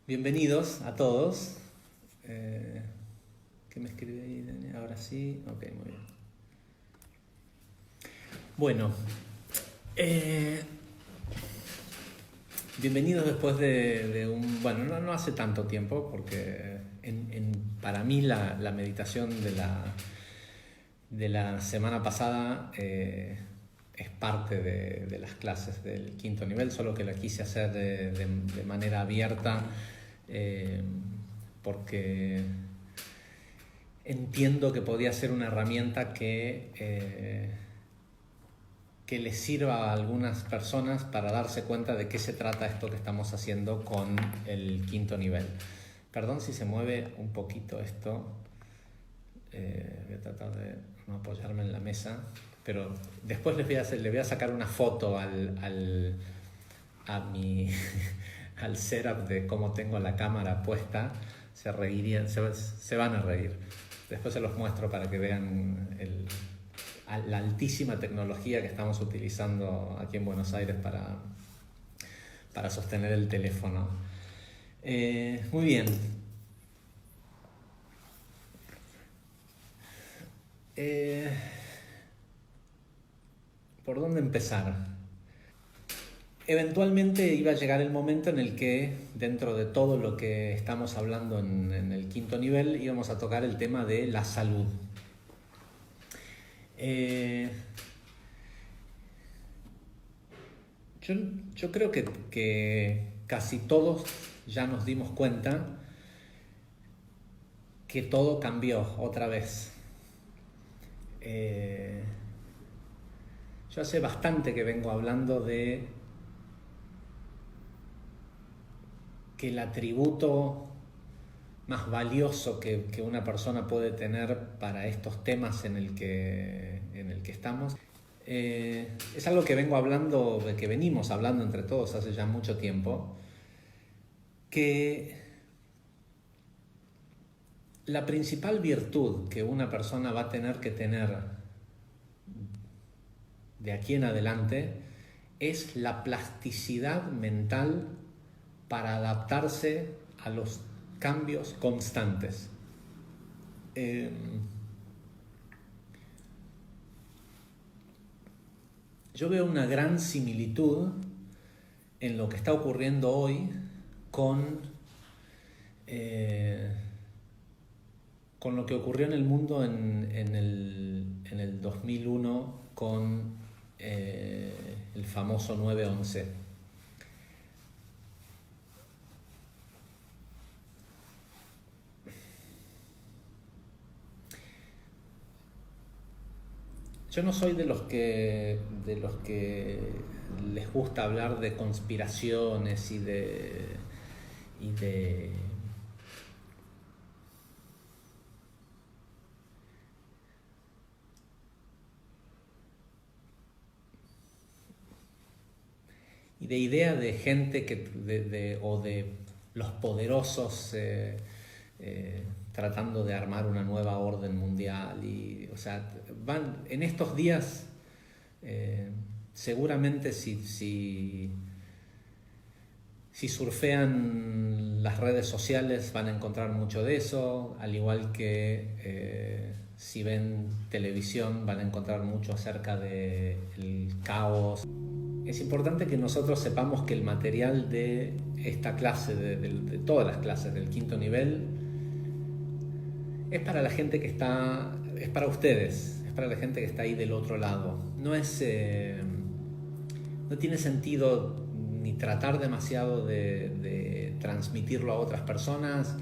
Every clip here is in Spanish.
Bienvenidos a todos. ¿Qué me escribe ahí? Ahora sí. Ok, muy bien. Bueno, eh, bienvenidos después de un... Bueno, no hace tanto tiempo, porque para mí la meditación de la semana pasada es parte de las clases del quinto nivel, solo que la quise hacer de manera abierta eh, porque entiendo que podía ser una herramienta que les sirva a algunas personas para darse cuenta de qué se trata esto que estamos haciendo con el quinto nivel. Perdón si se mueve un poquito esto. Voy a tratar de no apoyarme en la mesa, pero después le voy a sacar una foto a mi al setup de cómo tengo la cámara puesta. Se reirían, se van a reír. Después se los muestro para que vean la altísima tecnología que estamos utilizando aquí en Buenos Aires para sostener el teléfono. Muy bien. ¿Por dónde empezar? Eventualmente iba a llegar el momento en el que, dentro de todo lo que estamos hablando en el quinto nivel, íbamos a tocar el tema de la salud. Yo creo que casi todos ya nos dimos cuenta que todo cambió otra vez. Yo hace bastante que vengo hablando de que el atributo más valioso que una persona puede tener para estos temas en el que estamos es algo que vengo hablando, que venimos hablando entre todos hace ya mucho tiempo, que la principal virtud que una persona va a tener que tener de aquí en adelante es la plasticidad mental para adaptarse a los cambios constantes. Yo veo una gran similitud en lo que está ocurriendo hoy con lo que ocurrió en el mundo en el 2001 con el famoso 9/11. Yo no soy de los que les gusta hablar de conspiraciones y de idea de gente o de los poderosos tratando de armar una nueva orden mundial. O sea, en estos días seguramente si surfean las redes sociales van a encontrar mucho de eso, al igual que si ven televisión van a encontrar mucho acerca del caos. Es importante que nosotros sepamos que el material de esta clase, de todas las clases del quinto nivel, es para la gente que está, es para ustedes, es para la gente que está ahí del otro lado. No tiene sentido ni tratar demasiado de transmitirlo a otras personas,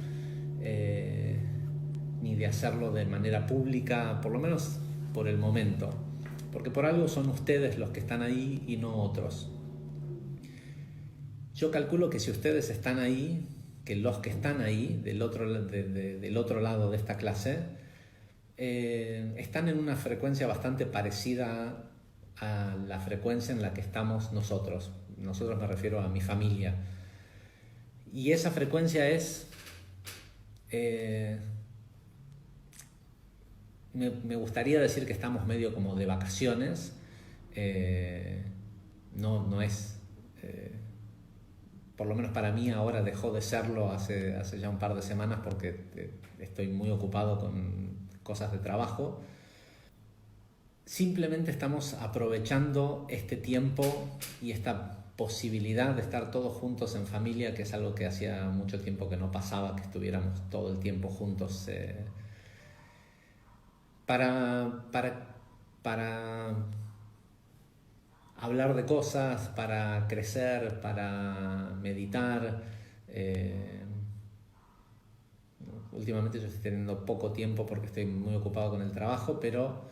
ni de hacerlo de manera pública, por lo menos por el momento. Porque por algo son ustedes los que están ahí y no otros. Yo calculo que si ustedes están ahí, que los que están ahí, del otro lado de esta clase, están en una frecuencia bastante parecida a la frecuencia en la que estamos nosotros. Nosotros me refiero a mi familia. Y esa frecuencia es... me gustaría decir que estamos medio como de vacaciones. No es... por lo menos para mí ahora dejó de serlo hace ya un par de semanas porque estoy muy ocupado con cosas de trabajo. Simplemente estamos aprovechando este tiempo y esta posibilidad de estar todos juntos en familia, que es algo que hacía mucho tiempo que no pasaba, que estuviéramos todo el tiempo juntos, para hablar de cosas, para crecer, para meditar. Últimamente yo estoy teniendo poco tiempo porque estoy muy ocupado con el trabajo, pero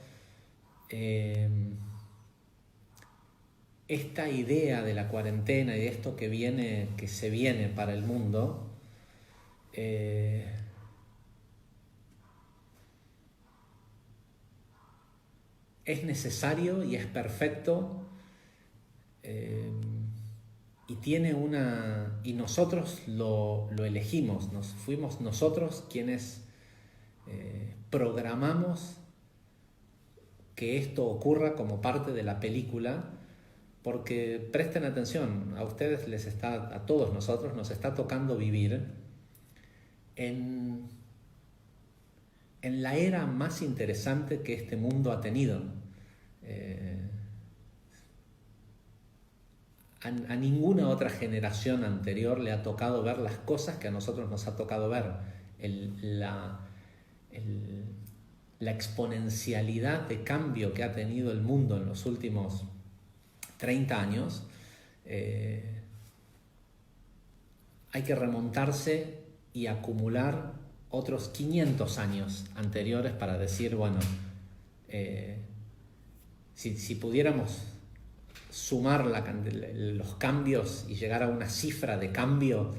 esta idea de la cuarentena y de esto que se viene para el mundo, es necesario y es perfecto, y tiene y nosotros lo elegimos, fuimos nosotros quienes programamos que esto ocurra como parte de la película, porque presten atención, a ustedes a todos nosotros nos está tocando vivir en la era más interesante que este mundo ha tenido. A ninguna otra generación anterior le ha tocado ver las cosas que a nosotros nos ha tocado ver. La exponencialidad de cambio que ha tenido el mundo en los últimos 30 años, hay que remontarse y acumular otros 500 años anteriores para decir, bueno, si pudiéramos sumar los cambios y llegar a una cifra de cambio,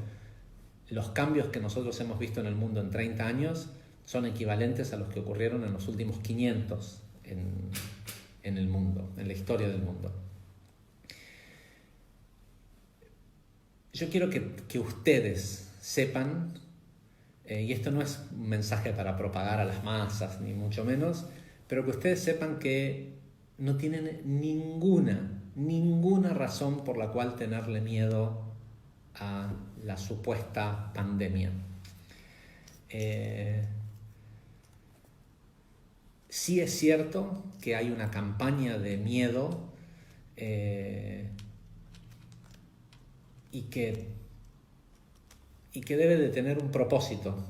los cambios que nosotros hemos visto en el mundo en 30 años son equivalentes a los que ocurrieron en los últimos 500 en el mundo, en la historia del mundo. Yo quiero que ustedes sepan, y esto no es un mensaje para propagar a las masas, ni mucho menos, pero que ustedes sepan que no tienen ninguna razón por la cual tenerle miedo a la supuesta pandemia. Sí es cierto que hay una campaña de miedo, y que debe de tener un propósito,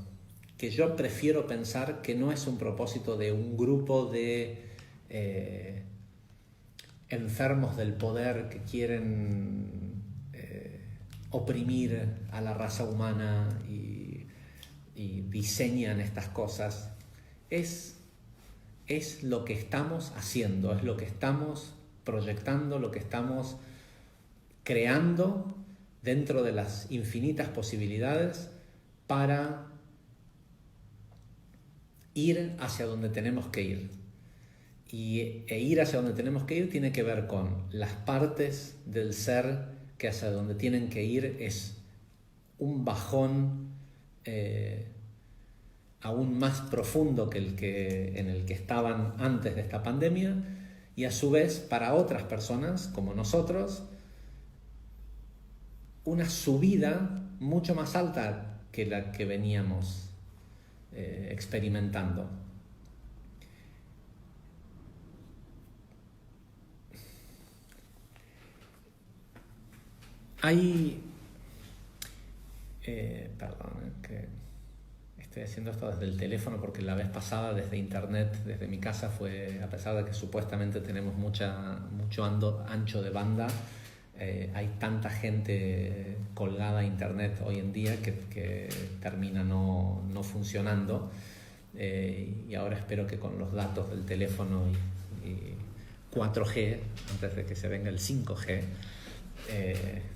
que yo prefiero pensar que no es un propósito de un grupo de enfermos del poder que quieren oprimir a la raza humana y diseñan estas cosas. Es lo que estamos haciendo, es lo que estamos proyectando, lo que estamos creando dentro de las infinitas posibilidades para ir hacia donde tenemos que ir. E ir hacia donde tenemos que ir tiene que ver con las partes del ser que hacia donde tienen que ir es un bajón aún más profundo que en el que estaban antes de esta pandemia, y a su vez para otras personas como nosotros una subida mucho más alta que la que veníamos experimentando. Que estoy haciendo esto desde el teléfono porque la vez pasada desde internet, desde mi casa, a pesar de que supuestamente tenemos mucho ancho de banda, hay tanta gente colgada a internet hoy en día que termina no funcionando, y ahora espero que con los datos del teléfono y 4G, antes de que se venga el 5G,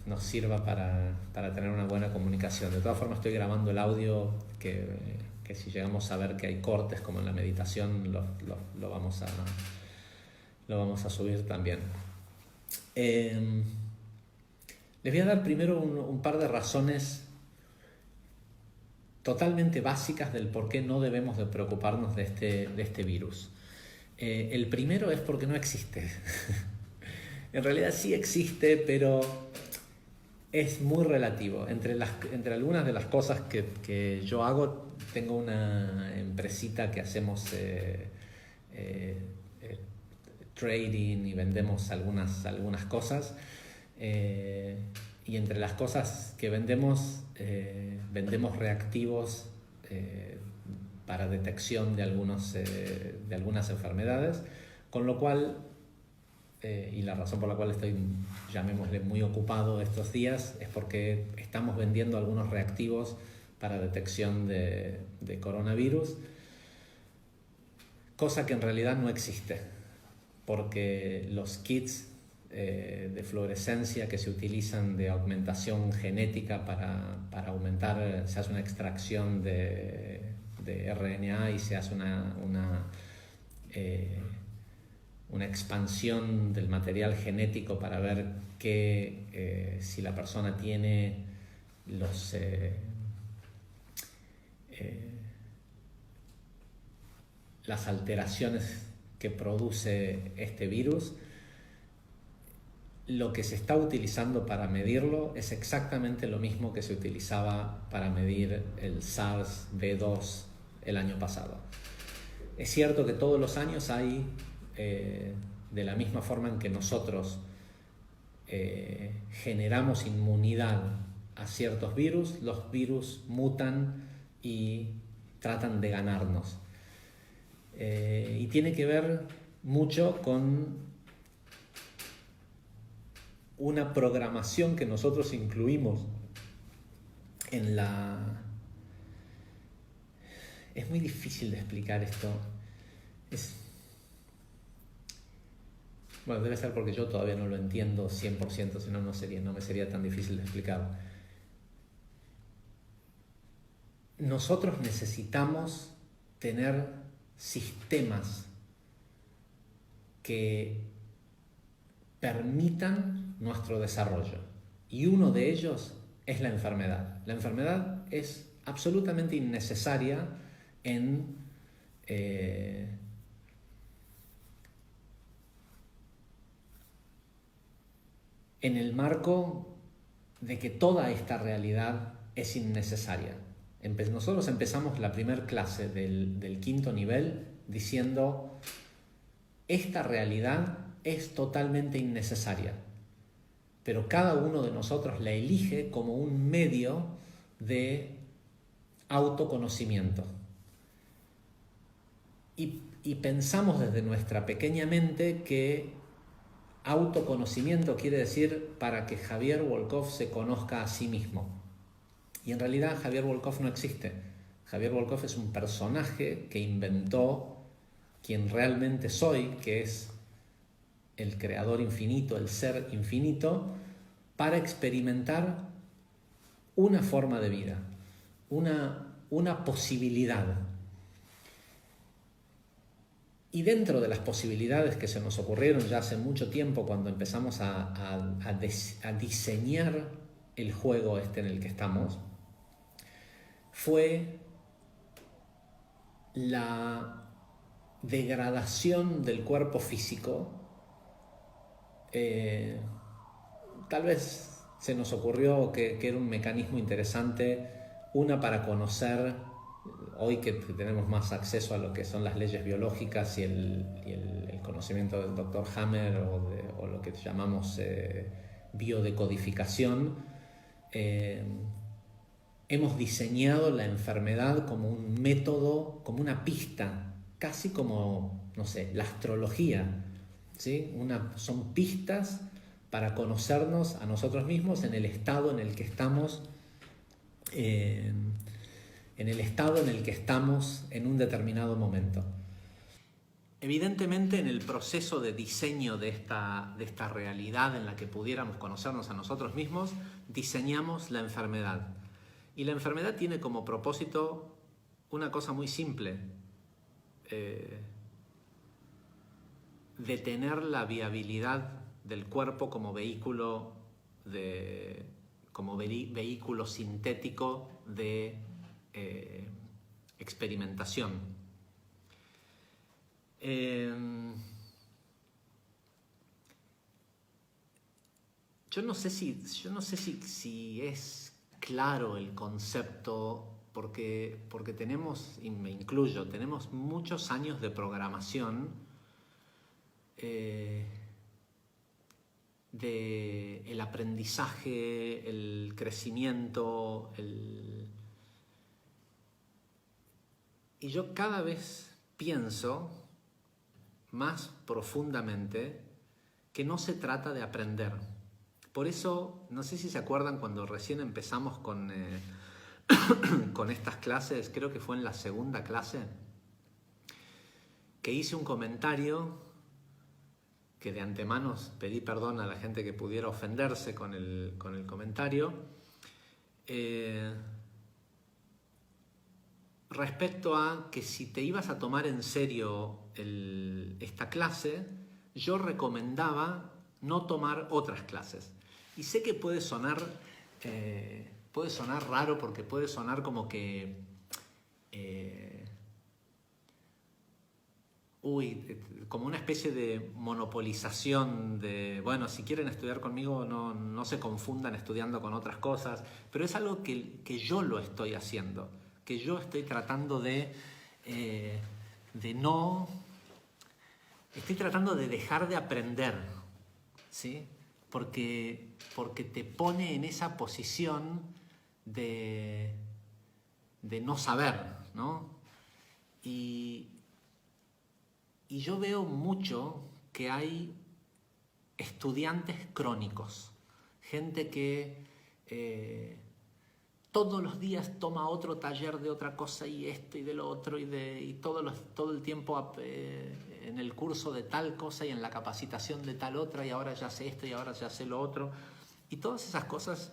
nos sirva para tener una buena comunicación. De todas formas estoy grabando el audio que si llegamos a ver que hay cortes como en la meditación lo vamos a subir también. Les voy a dar primero un par de razones totalmente básicas del por qué no debemos de preocuparnos de este virus. El primero es porque no existe. En realidad sí existe, pero Es muy relativo. Entre algunas de las cosas que yo hago, tengo una empresita que hacemos trading y vendemos algunas cosas. Y entre las cosas que vendemos reactivos para detección de algunas enfermedades, con lo cual, y la razón por la cual estoy, llamémosle, muy ocupado estos días, es porque estamos vendiendo algunos reactivos para detección de coronavirus, cosa que en realidad no existe, porque los kits de fluorescencia que se utilizan de augmentación genética para aumentar, se hace una extracción de RNA y se hace una expansión del material genético para ver si la persona tiene las alteraciones que produce este virus. Lo que se está utilizando para medirlo es exactamente lo mismo que se utilizaba para medir el SARS-B2 el año pasado. Es cierto que todos los años hay, de la misma forma en que nosotros generamos inmunidad a ciertos virus, los virus mutan y tratan de ganarnos. Y tiene que ver mucho con una programación que nosotros incluimos en la... Es muy difícil de explicar esto. Bueno, debe ser porque yo todavía no lo entiendo 100%, si no, no me sería tan difícil de explicar. Nosotros necesitamos tener sistemas que permitan nuestro desarrollo. Y uno de ellos es la enfermedad. La enfermedad es absolutamente innecesaria en el marco de que toda esta realidad es innecesaria. Nosotros empezamos la primera clase del quinto nivel diciendo: esta realidad es totalmente innecesaria, pero cada uno de nosotros la elige como un medio de autoconocimiento. Y pensamos desde nuestra pequeña mente que autoconocimiento quiere decir para que Javier Wolkoff se conozca a sí mismo. Y en realidad Javier Wolkoff no existe. Javier Wolkoff es un personaje que inventó quien realmente soy, que es el creador infinito, el ser infinito, para experimentar una forma de vida, una posibilidad. Y dentro de las posibilidades que se nos ocurrieron ya hace mucho tiempo, cuando empezamos a diseñar el juego en el que estamos, fue la degradación del cuerpo físico. Tal vez se nos ocurrió que era un mecanismo interesante, para conocer, hoy que tenemos más acceso a lo que son las leyes biológicas y el conocimiento del Dr. Hammer o lo que llamamos biodecodificación, hemos diseñado la enfermedad como un método, como una pista, casi como, no sé, la astrología, ¿sí? Son pistas para conocernos a nosotros mismos en el estado en el que estamos, en un determinado momento. Evidentemente, en el proceso de diseño de esta realidad en la que pudiéramos conocernos a nosotros mismos, diseñamos la enfermedad. Y la enfermedad tiene como propósito una cosa muy simple: detener la viabilidad del cuerpo como vehículo vehículo sintético de experimentación. yo no sé si es claro el concepto, porque tenemos, y me incluyo, tenemos muchos años de programación de el aprendizaje, el crecimiento, y yo cada vez pienso más profundamente que no se trata de aprender. Por eso, no sé si se acuerdan cuando recién empezamos con estas clases, creo que fue en la segunda clase, que hice un comentario que de antemano pedí perdón a la gente que pudiera ofenderse con el comentario, respecto a que si te ibas a tomar en serio esta clase, yo recomendaba no tomar otras clases. Y sé que puede sonar raro, porque puede sonar como que como una especie de monopolización de, bueno, si quieren estudiar conmigo no se confundan estudiando con otras cosas, pero es algo que yo lo estoy haciendo, que yo estoy tratando estoy tratando de dejar de aprender, ¿sí? Porque te pone en esa posición de no saber, ¿no? Y yo veo mucho que hay estudiantes crónicos, gente que todos los días toma otro taller de otra cosa y esto y de lo otro y todo el tiempo en el curso de tal cosa y en la capacitación de tal otra, y ahora ya sé esto y ahora ya sé lo otro. Y todas esas cosas,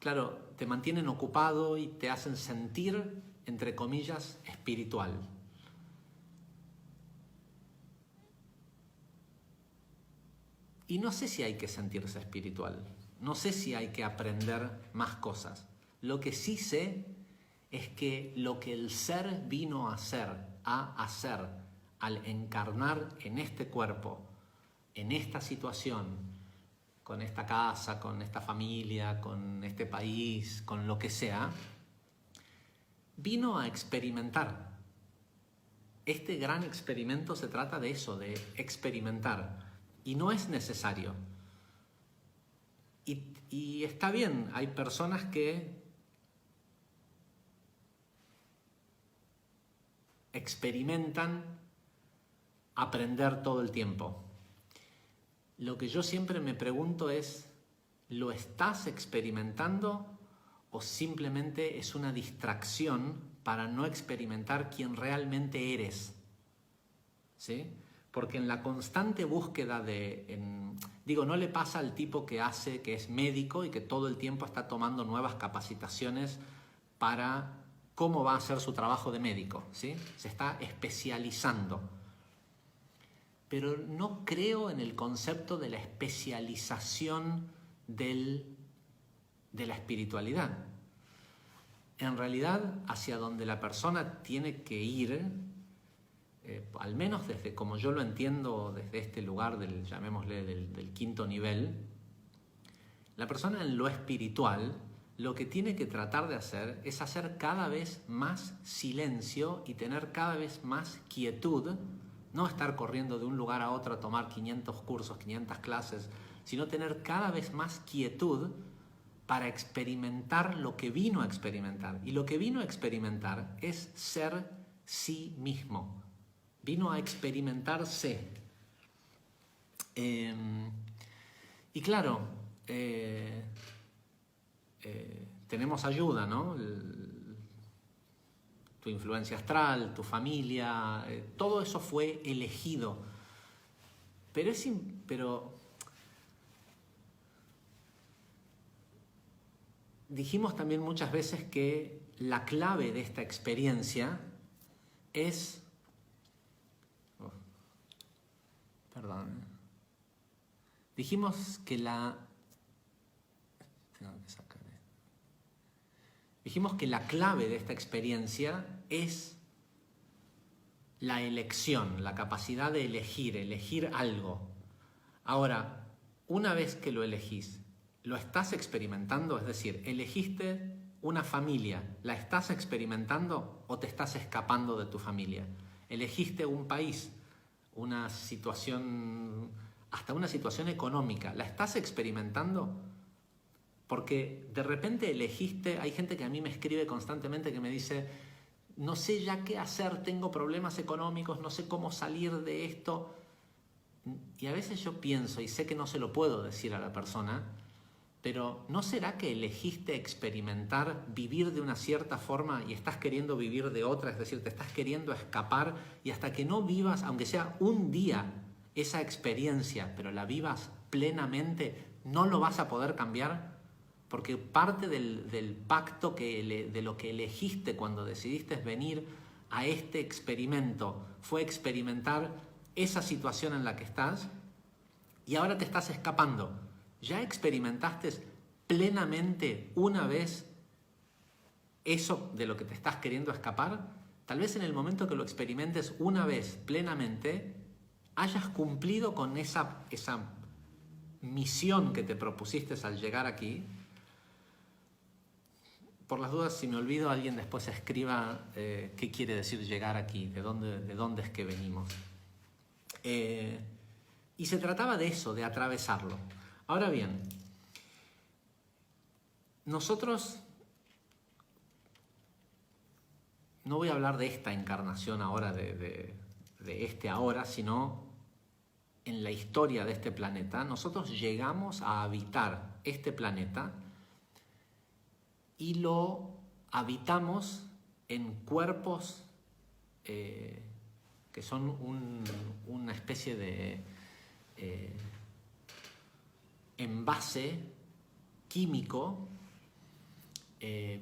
claro, te mantienen ocupado y te hacen sentir, entre comillas, espiritual. Y no sé si hay que sentirse espiritual, no sé si hay que aprender más cosas. Lo que sí sé es que lo que el ser vino a hacer al encarnar en este cuerpo, en esta situación, con esta casa, con esta familia, con este país, con lo que sea, vino a experimentar. Este gran experimento se trata de eso, de experimentar. Y no es necesario. Y está bien, hay personas que experimentan aprender todo el tiempo. Lo que yo siempre me pregunto es, ¿lo estás experimentando o simplemente es una distracción para no experimentar quién realmente eres? ¿Sí? Porque en la constante búsqueda no le pasa al tipo que es médico y que todo el tiempo está tomando nuevas capacitaciones para cómo va a hacer su trabajo de médico, ¿sí? Se está especializando. Pero no creo en el concepto de la especialización de la espiritualidad. En realidad, hacia donde la persona tiene que ir, al menos desde como yo lo entiendo, desde este lugar llamémosle del quinto nivel, la persona en lo espiritual lo que tiene que tratar de hacer es hacer cada vez más silencio y tener cada vez más quietud, no estar corriendo de un lugar a otro a tomar 500 cursos, 500 clases, sino tener cada vez más quietud para experimentar lo que vino a experimentar. Y lo que vino a experimentar es ser sí mismo. Vino a experimentarse. Y claro, tenemos ayuda, ¿no? Tu influencia astral, tu familia, todo eso fue elegido. Pero dijimos también muchas veces que la clave de esta experiencia es... Dijimos que la clave de esta experiencia es la elección, la capacidad de elegir algo. Ahora, una vez que lo elegís, ¿lo estás experimentando? Es decir, elegiste una familia, ¿la estás experimentando o te estás escapando de tu familia? Elegiste un país, una situación, hasta una situación económica, ¿la estás experimentando? Porque de repente elegiste, hay gente que a mí me escribe constantemente que me dice, no sé ya qué hacer, tengo problemas económicos, no sé cómo salir de esto. Y a veces yo pienso, y sé que no se lo puedo decir a la persona, pero ¿no será que elegiste experimentar, vivir de una cierta forma y estás queriendo vivir de otra? Es decir, te estás queriendo escapar y hasta que no vivas, aunque sea un día, esa experiencia, pero la vivas plenamente, no lo vas a poder cambiar. Porque parte del pacto, de lo que elegiste cuando decidiste venir a este experimento, fue experimentar esa situación en la que estás y ahora te estás escapando. ¿Ya experimentaste plenamente una vez eso de lo que te estás queriendo escapar? Tal vez en el momento que lo experimentes una vez plenamente, hayas cumplido con esa misión que te propusiste al llegar aquí. Por las dudas, si me olvido, alguien después escriba qué quiere decir llegar aquí, de dónde es que venimos. Y se trataba de eso, de atravesarlo. Ahora bien, nosotros, no voy a hablar de esta encarnación ahora, de este ahora, sino en la historia de este planeta, nosotros llegamos a habitar este planeta y lo habitamos en cuerpos que son una especie de envase químico,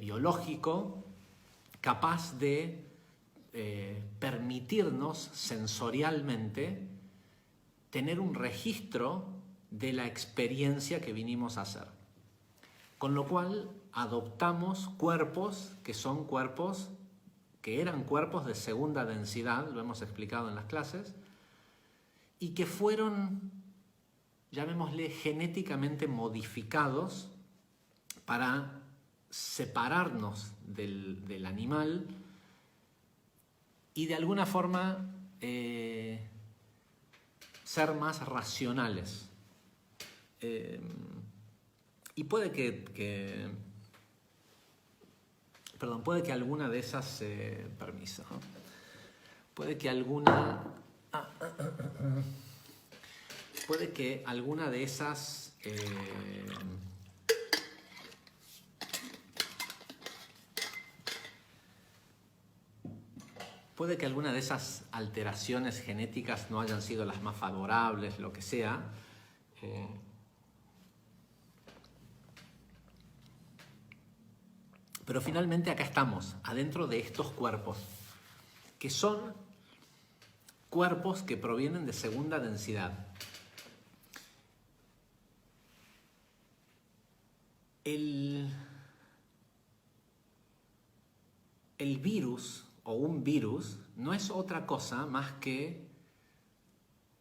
biológico, capaz de permitirnos sensorialmente tener un registro de la experiencia que vinimos a hacer. Con lo cual adoptamos cuerpos que son cuerpos que eran cuerpos de segunda densidad, lo hemos explicado en las clases, y que fueron, llamémosle, genéticamente modificados para separarnos del animal y de alguna forma ser más racionales. Y puede puede que alguna de esas, permiso, ¿no? Puede que alguna de esas puede que alguna de esas alteraciones genéticas no hayan sido las más favorables, lo que sea. Pero finalmente acá estamos, adentro de estos cuerpos, que son cuerpos que provienen de segunda densidad. El virus o un virus no es otra cosa más que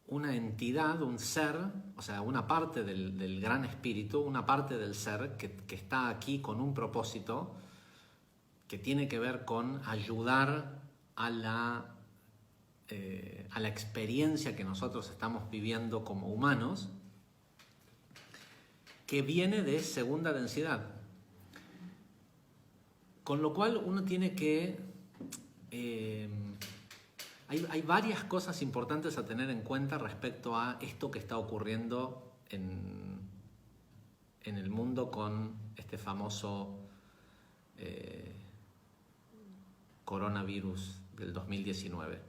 una entidad, un ser, o sea, una parte del gran espíritu, una parte del ser que está aquí con un propósito que tiene que ver con ayudar a la experiencia que nosotros estamos viviendo como humanos, que viene de segunda densidad. Con lo cual uno tiene que... hay varias cosas importantes a tener en cuenta respecto a esto que está ocurriendo en el mundo con este famoso coronavirus del 2019.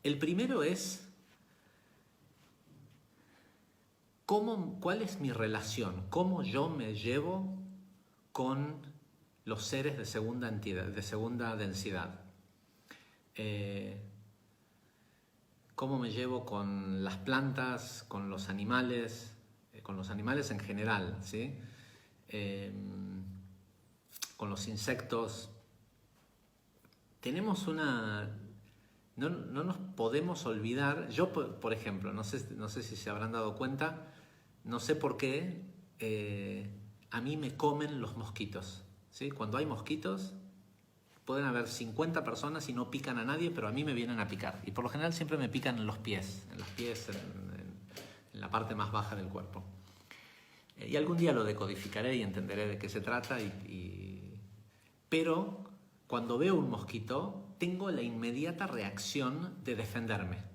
El primero es cuál es mi relación, cómo yo me llevo con los seres de segunda entidad, de segunda densidad. Cómo me llevo con las plantas, con los animales en general, ¿sí? Con los insectos. Tenemos no nos podemos olvidar. Yo, por ejemplo, no sé si se habrán dado cuenta, no sé por qué a mí me comen los mosquitos, ¿sí? Cuando hay mosquitos, pueden haber 50 personas y no pican a nadie, pero a mí me vienen a picar. Y por lo general siempre me pican en los pies, en la parte más baja del cuerpo. Y algún día lo decodificaré y entenderé de qué se trata. Pero cuando veo un mosquito, tengo la inmediata reacción de defenderme.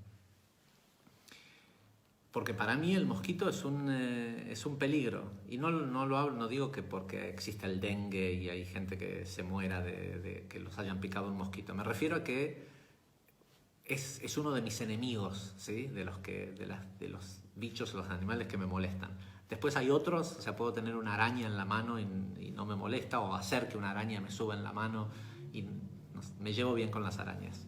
Porque para mí el mosquito es un peligro. Y no digo que porque exista el dengue y hay gente que se muera de que los hayan picado un mosquito. Me refiero a que es uno de mis enemigos, ¿sí? De los bichos, los animales que me molestan. Después hay otros, o sea, puedo tener una araña en la mano y no me molesta, o hacer que una araña me suba en la mano y me llevo bien con las arañas.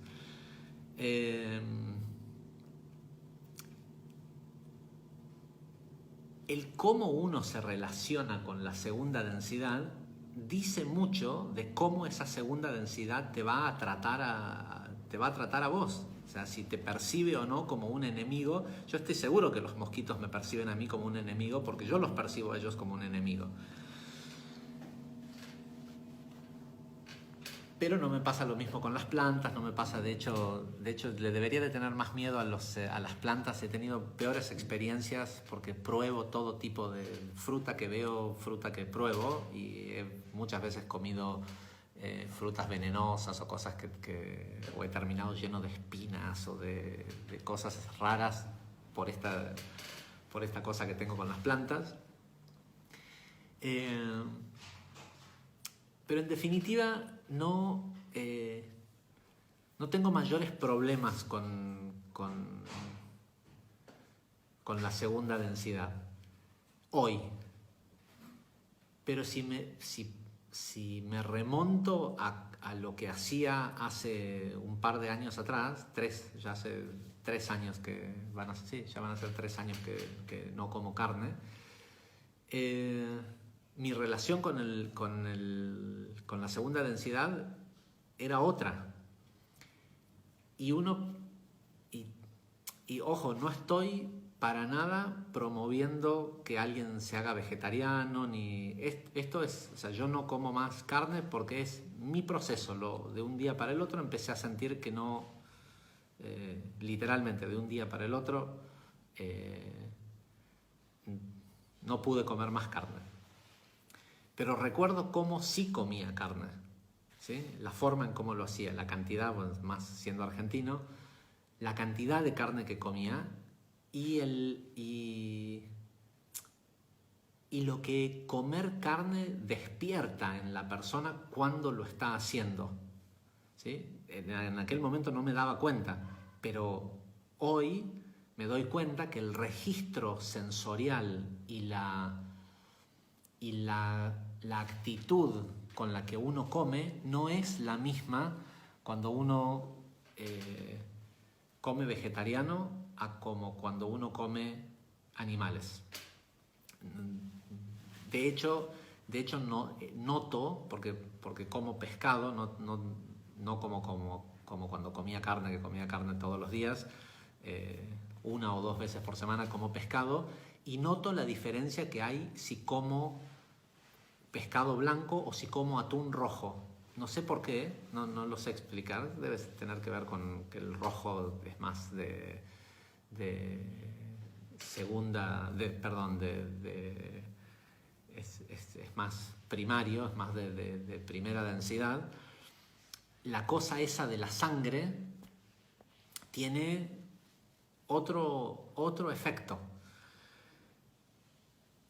El cómo uno se relaciona con la segunda densidad dice mucho de cómo esa segunda densidad te va a tratar a vos. O sea, si te percibe o no como un enemigo. Yo estoy seguro que los mosquitos me perciben a mí como un enemigo porque yo los percibo a ellos como un enemigo. Pero no me pasa lo mismo con las plantas, no me pasa, de hecho le debería de tener más miedo a las plantas. He tenido peores experiencias porque pruebo todo tipo de fruta que veo, fruta que pruebo, y he muchas veces comido frutas venenosas o cosas o he terminado lleno de espinas o de cosas raras por esta cosa que tengo con las plantas. Pero en definitiva no tengo mayores problemas con la segunda densidad hoy. Pero si me remonto a lo que hacía hace un par de años atrás, ya hace 3 años ya van a ser 3 años que no como carne, mi relación con la segunda densidad era otra. Y ojo, no estoy para nada promoviendo que alguien se haga vegetariano, ni esto es, o sea, yo no como más carne porque es mi proceso. De un día para el otro empecé a sentir que no, literalmente de un día para el otro, no pude comer más carne. Pero recuerdo cómo sí comía carne, ¿sí? La forma en cómo lo hacía, la cantidad, pues, más siendo argentino, la cantidad de carne que comía y lo que comer carne despierta en la persona cuando lo está haciendo, ¿sí? En aquel momento no me daba cuenta, pero hoy me doy cuenta que el registro sensorial y la actitud con la que uno come no es la misma cuando uno come vegetariano a como cuando uno come animales. De hecho noto, porque como pescado, no como cuando comía carne, que comía carne todos los días, 1 o 2 veces por semana como pescado, y noto la diferencia que hay si como pescado blanco o si como atún rojo. No sé por qué, no lo sé explicar. Debe tener que ver con que el rojo es más de segunda, es más primario, es más de primera densidad. La cosa esa de la sangre tiene otro efecto.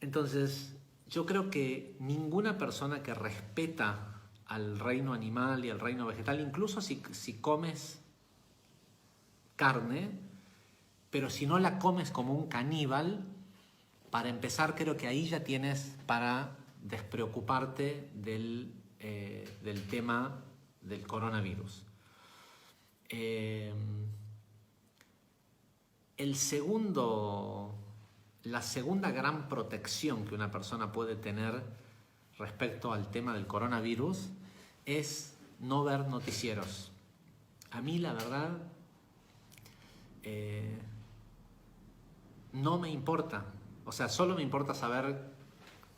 Entonces, yo creo que ninguna persona que respeta al reino animal y al reino vegetal, incluso si comes carne, pero si no la comes como un caníbal, para empezar creo que ahí ya tienes para despreocuparte del tema del coronavirus. La segunda gran protección que una persona puede tener respecto al tema del coronavirus es no ver noticieros. A mí, la verdad, no me importa. O sea, solo me importa saber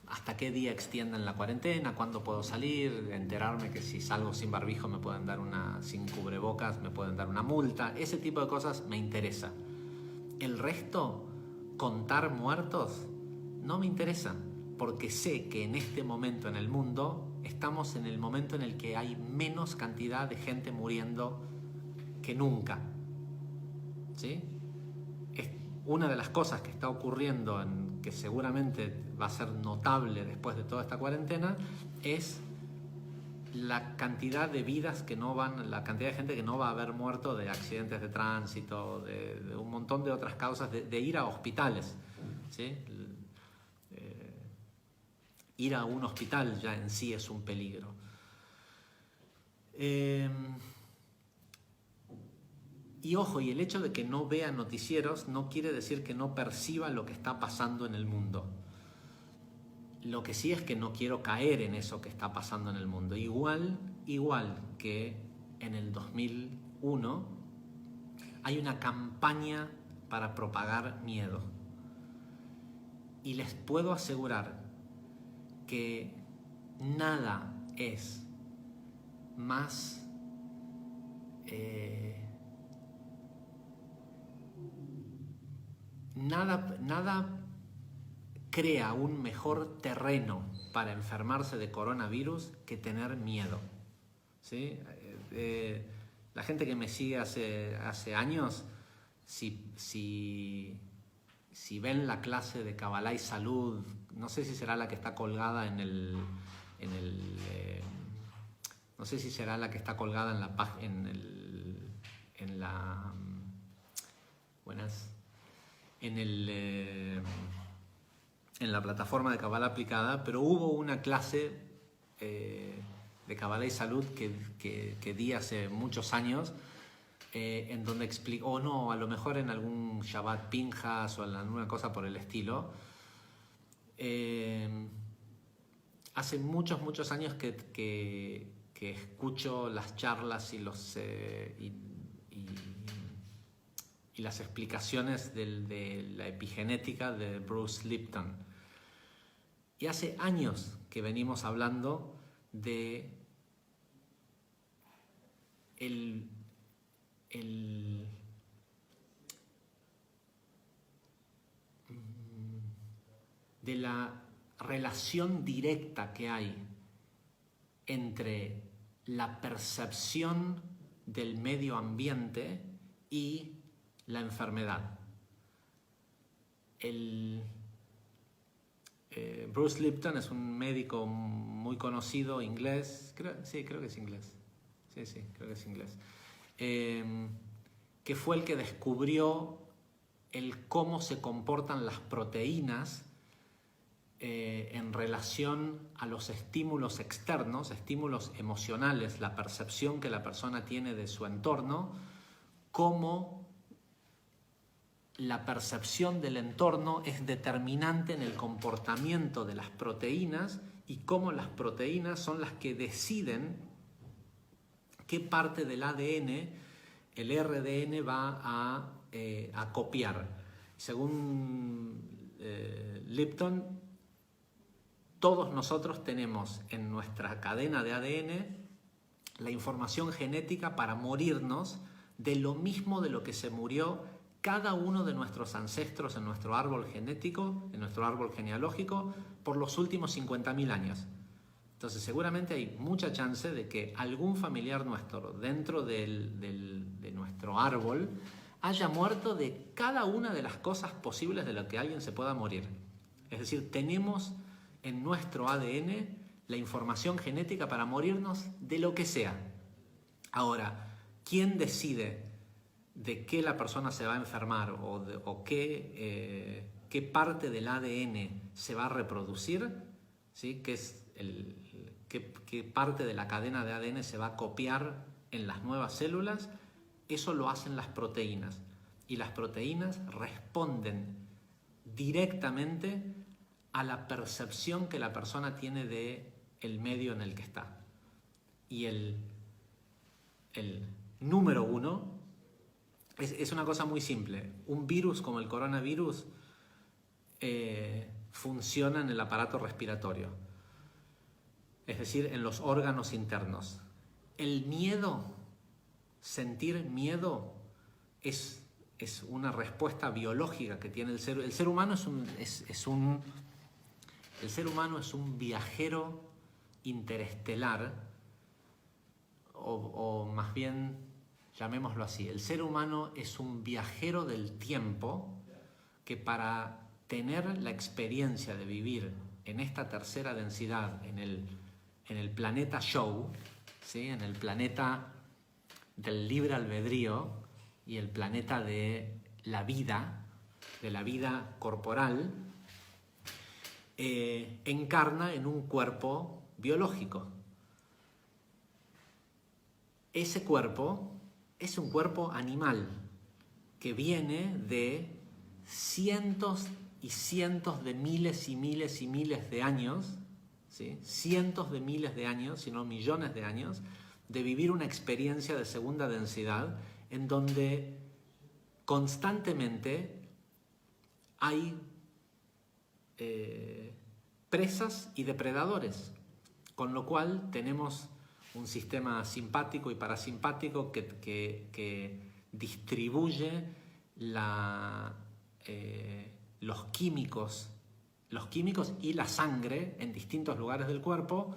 hasta qué día extienden la cuarentena, cuándo puedo salir, enterarme que si salgo sin barbijo me pueden dar sin cubrebocas me pueden dar una multa. Ese tipo de cosas me interesa. El resto, contar muertos, no me interesa, porque sé que en este momento en el mundo estamos en el momento en el que hay menos cantidad de gente muriendo que nunca. ¿Sí? Una de las cosas que está ocurriendo, que seguramente va a ser notable después de toda esta cuarentena, es la cantidad de vidas que no van, la cantidad de gente que no va a haber muerto de accidentes de tránsito, de un montón de otras causas, de ir a hospitales. ¿Sí? Ir a un hospital ya en sí es un peligro. Y ojo, y el hecho de que no vea noticieros no quiere decir que no perciba lo que está pasando en el mundo. Lo que sí es que no quiero caer en eso que está pasando en el mundo. Igual que en el 2001 hay una campaña para propagar miedo. Y les puedo asegurar que nada es más nada crea un mejor terreno para enfermarse de coronavirus que tener miedo. ¿Sí? La gente que me sigue hace años, si ven la clase de Kabbalah y Salud, no sé si será la que está colgada no sé si será la que está colgada en la página, en la plataforma de Kabbalah aplicada, pero hubo una clase de Kabbalah y Salud que di hace muchos años, en donde explicó, o no, a lo mejor en algún Shabbat Pinjas o en alguna cosa por el estilo. Hace muchos años que escucho las charlas y las explicaciones de la epigenética de Bruce Lipton. Y hace años que venimos hablando de de la relación directa que hay entre la percepción del medio ambiente y la enfermedad. Bruce Lipton es un médico muy conocido, inglés, creo que es inglés. Sí, creo que es inglés. Que fue el que descubrió cómo se comportan las proteínas en relación a los estímulos externos, estímulos emocionales, la percepción que la persona tiene de su entorno, cómo la percepción del entorno es determinante en el comportamiento de las proteínas y cómo las proteínas son las que deciden qué parte del ADN el RDN va a copiar. Según Lipton, todos nosotros tenemos en nuestra cadena de ADN la información genética para morirnos de lo mismo de lo que se murió cada uno de nuestros ancestros en nuestro árbol genético, en nuestro árbol genealógico, por los últimos 50.000 años. Entonces seguramente hay mucha chance de que algún familiar nuestro dentro de nuestro árbol haya muerto de cada una de las cosas posibles de lo que alguien se pueda morir. Es decir, tenemos en nuestro ADN la información genética para morirnos de lo que sea. Ahora, ¿quién decide de qué la persona se va a enfermar o qué parte del ADN se va a reproducir? ¿Sí? ¿Qué parte de la cadena de ADN se va a copiar en las nuevas células? Eso lo hacen las proteínas. Y las proteínas responden directamente a la percepción que la persona tiene del medio en el que está. Y el número uno Es una cosa muy simple. Un virus como el coronavirus funciona en el aparato respiratorio, es decir, en los órganos internos. El miedo, sentir miedo, es una respuesta biológica que tiene el ser. El ser humano el ser humano es un viajero interestelar, o más bien, llamémoslo así, el ser humano es un viajero del tiempo que, para tener la experiencia de vivir en esta tercera densidad, en el planeta show, ¿sí? En el planeta del libre albedrío y el planeta de la vida corporal, encarna en un cuerpo biológico. Ese cuerpo es un cuerpo animal que viene de cientos y cientos de miles y miles y miles de años, ¿sí? Cientos de miles de años, si no millones de años, de vivir una experiencia de segunda densidad en donde constantemente hay presas y depredadores, con lo cual tenemos un sistema simpático y parasimpático que distribuye los químicos y la sangre en distintos lugares del cuerpo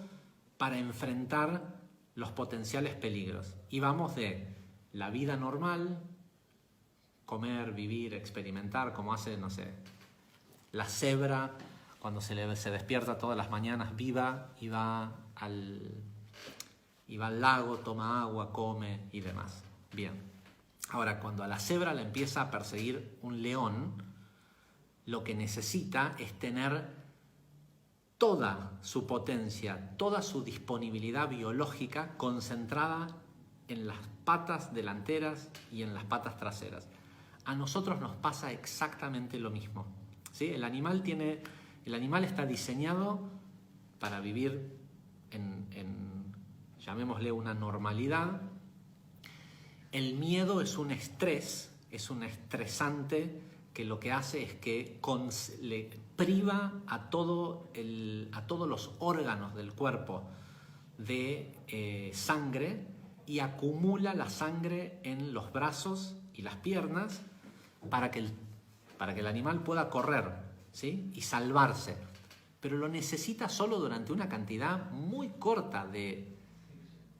para enfrentar los potenciales peligros. Y vamos de la vida normal, comer, vivir, experimentar, como hace, no sé, la cebra cuando se despierta todas las mañanas viva y va al lago, toma agua, come y demás. Bien. Ahora, cuando a la cebra la empieza a perseguir un león, lo que necesita es tener toda su potencia, toda su disponibilidad biológica concentrada en las patas delanteras y en las patas traseras. A nosotros nos pasa exactamente lo mismo, ¿sí? El animal está diseñado para vivir llamémosle una normalidad. El miedo es un estrés, es un estresante que lo que hace es que le priva a todos los órganos del cuerpo de sangre, y acumula la sangre en los brazos y las piernas para que el animal pueda correr, ¿sí? Y salvarse. Pero lo necesita solo durante una cantidad muy corta, de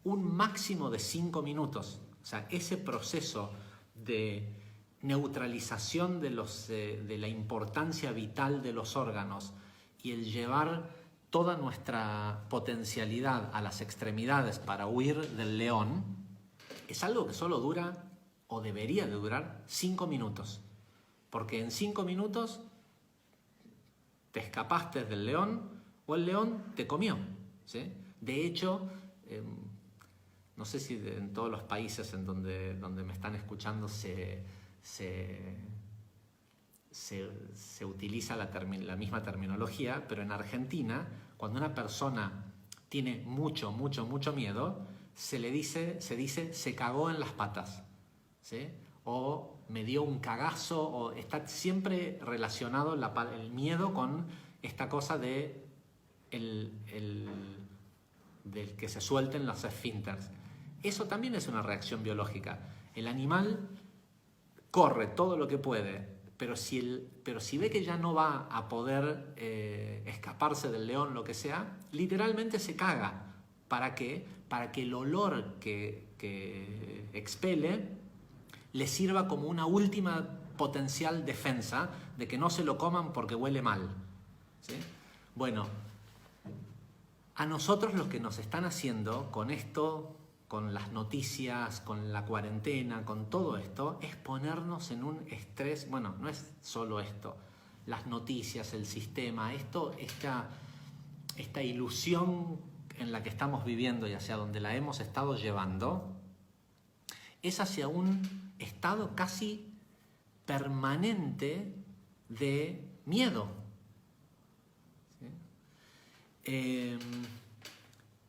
un máximo de 5 minutos. O sea, ese proceso de neutralización de la importancia vital de los órganos y el llevar toda nuestra potencialidad a las extremidades para huir del león, es algo que solo dura, o debería de durar, 5 minutos. Porque en 5 minutos te escapaste del león o el león te comió, ¿sí? De hecho, no sé si en todos los países en donde me están escuchando se utiliza la misma terminología, pero en Argentina, cuando una persona tiene mucho miedo, se dice se cagó en las patas, ¿sí? O me dio un cagazo, o está siempre relacionado el miedo con esta cosa del que se suelten los esfínteres. Eso también es una reacción biológica. El animal corre todo lo que puede, pero si ve que ya no va a poder escaparse del león, lo que sea, literalmente se caga. ¿Para qué? Para que el olor que expele le sirva como una última potencial defensa de que no se lo coman porque huele mal, ¿sí? Bueno, a nosotros lo que nos están haciendo con esto, con las noticias, con la cuarentena, con todo esto, es ponernos en un estrés. Bueno, no es solo esto, las noticias, el sistema, esta ilusión en la que estamos viviendo y hacia donde la hemos estado llevando, es hacia un estado casi permanente de miedo, ¿sí?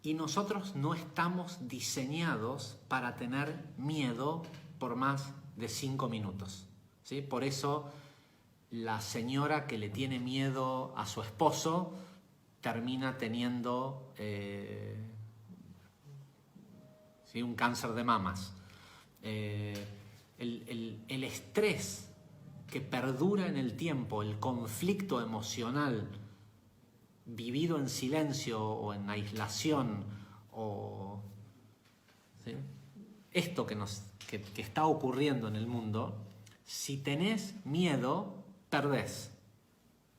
Y nosotros no estamos diseñados para tener miedo por más de 5 minutos. ¿Sí? Por eso la señora que le tiene miedo a su esposo termina teniendo ¿sí? un cáncer de mamas. El estrés que perdura en el tiempo, el conflicto emocional vivido en silencio o en aislación, o ¿sí? esto que está ocurriendo en el mundo, si tenés miedo, perdés.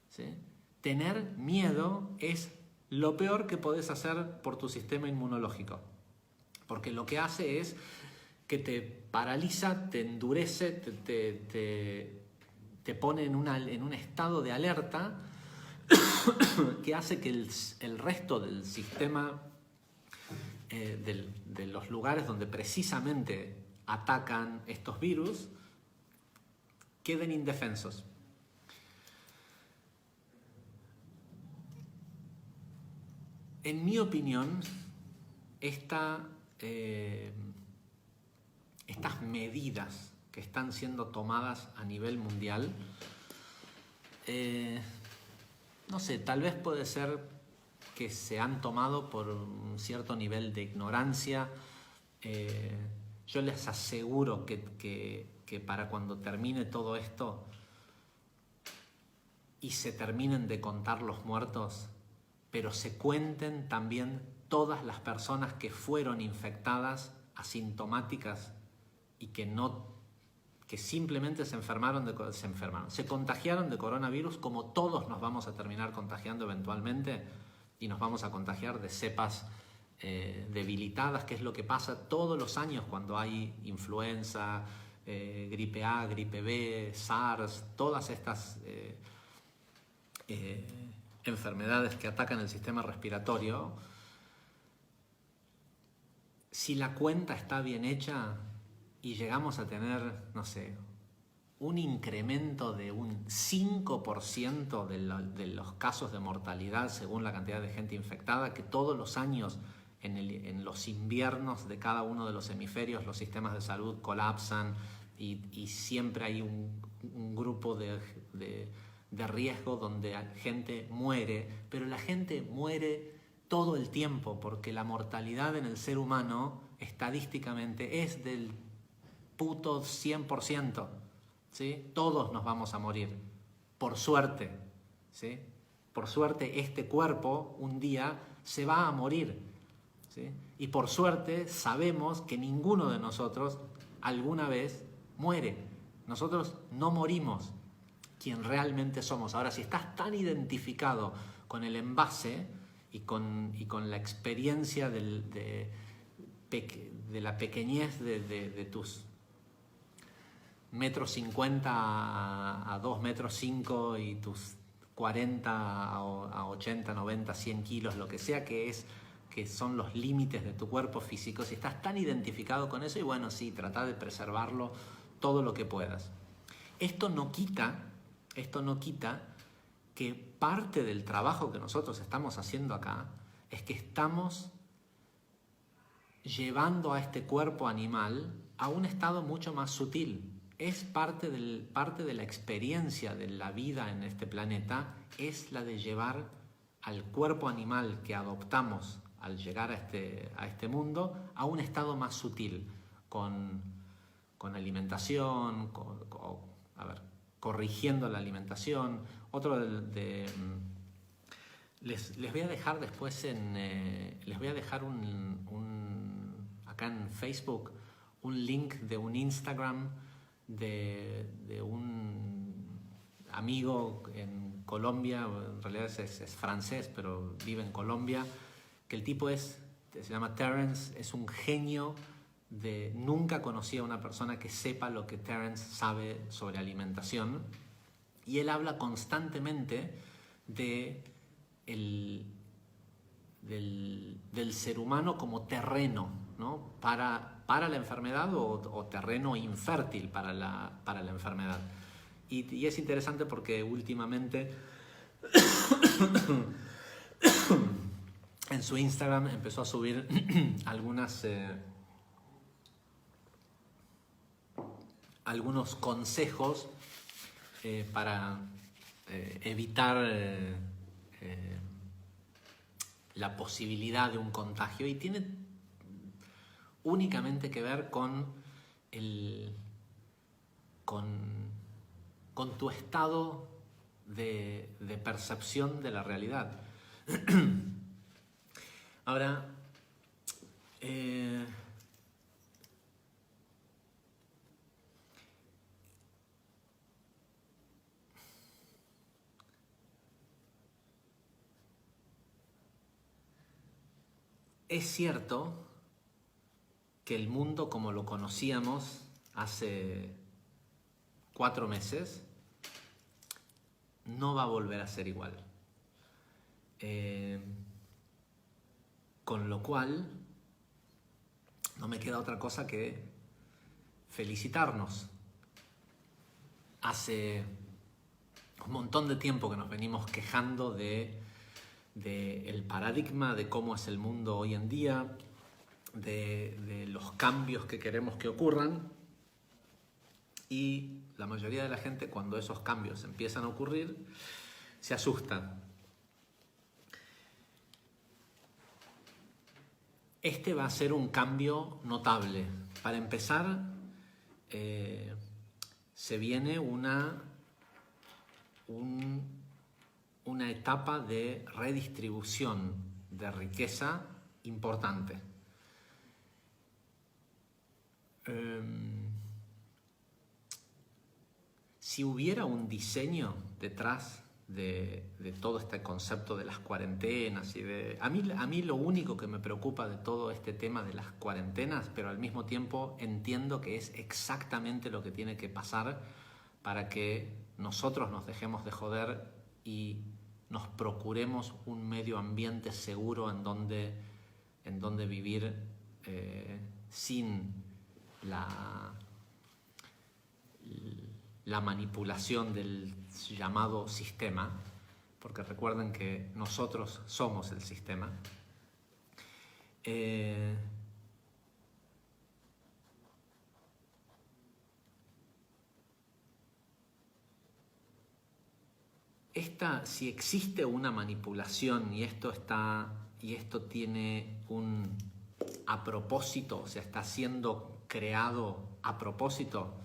¿Sí? Tener miedo es lo peor que podés hacer por tu sistema inmunológico, porque lo que hace es que te paraliza, te endurece, te pone en un estado de alerta que hace que el resto del sistema, de los lugares donde precisamente atacan estos virus, queden indefensos. En mi opinión, estas medidas que están siendo tomadas a nivel mundial, no sé, tal vez puede ser que se han tomado por un cierto nivel de ignorancia. Yo les aseguro que para cuando termine todo esto y se terminen de contar los muertos, pero se cuenten también todas las personas que fueron infectadas asintomáticas y que simplemente se contagiaron de coronavirus, como todos nos vamos a terminar contagiando eventualmente, y nos vamos a contagiar de cepas debilitadas, que es lo que pasa todos los años cuando hay influenza, gripe A, gripe B, SARS, todas estas enfermedades que atacan el sistema respiratorio. Si la cuenta está bien hecha y llegamos a tener, no sé, un incremento de un 5% de los casos de mortalidad según la cantidad de gente infectada, que todos los años en los inviernos de cada uno de los hemisferios los sistemas de salud colapsan y siempre hay un grupo de riesgo donde gente muere, pero la gente muere todo el tiempo porque la mortalidad en el ser humano estadísticamente es del puto 100%. ¿Sí? Todos nos vamos a morir, por suerte. ¿Sí? Por suerte este cuerpo un día se va a morir. ¿Sí? Y por suerte sabemos que ninguno de nosotros alguna vez muere. Nosotros no morimos, quien realmente somos. Ahora, si estás tan identificado con el envase y con la experiencia de la pequeñez de tus 1,50 m a 2,5 m y tus 40 a 80, 90, 100 kilos, lo que sea que son los límites de tu cuerpo físico, si estás tan identificado con eso, y bueno, sí, trata de preservarlo todo lo que puedas. Esto no quita que parte del trabajo que nosotros estamos haciendo acá es que estamos llevando a este cuerpo animal a un estado mucho más sutil. Es parte de la experiencia de la vida en este planeta, es la de llevar al cuerpo animal que adoptamos al llegar a este mundo a un estado más sutil, con alimentación, corrigiendo la alimentación. Otro les voy a dejar después les voy a dejar acá en Facebook un link de un Instagram de un amigo en Colombia, en realidad es francés, pero vive en Colombia, que el tipo se llama Terence, es un genio. Nunca conocí a una persona que sepa lo que Terence sabe sobre alimentación, y él habla constantemente del ser humano como terreno, ¿no? para la enfermedad o terreno infértil para la enfermedad. Y es interesante porque últimamente en su Instagram empezó a subir algunas algunos consejos para evitar la posibilidad de un contagio, y tiene únicamente que ver con tu estado de percepción de la realidad. Ahora, es cierto que el mundo como lo conocíamos hace 4 meses no va a volver a ser igual. Con lo cual, no me queda otra cosa que felicitarnos. Hace un montón de tiempo que nos venimos quejando de el paradigma de cómo es el mundo hoy en día, de los cambios que queremos que ocurran, y la mayoría de la gente, cuando esos cambios empiezan a ocurrir, se asusta. Este va a ser un cambio notable. Para empezar, se viene una etapa de redistribución de riqueza importante. Si hubiera un diseño detrás de todo este concepto de las cuarentenas y a mí lo único que me preocupa de todo este tema de las cuarentenas, pero al mismo tiempo entiendo que es exactamente lo que tiene que pasar para que nosotros nos dejemos de joder y nos procuremos un medio ambiente seguro en donde vivir sin la manipulación del llamado sistema, porque recuerden que nosotros somos el sistema. Si existe una manipulación y esto tiene un a propósito, o sea, está siendo creado a propósito,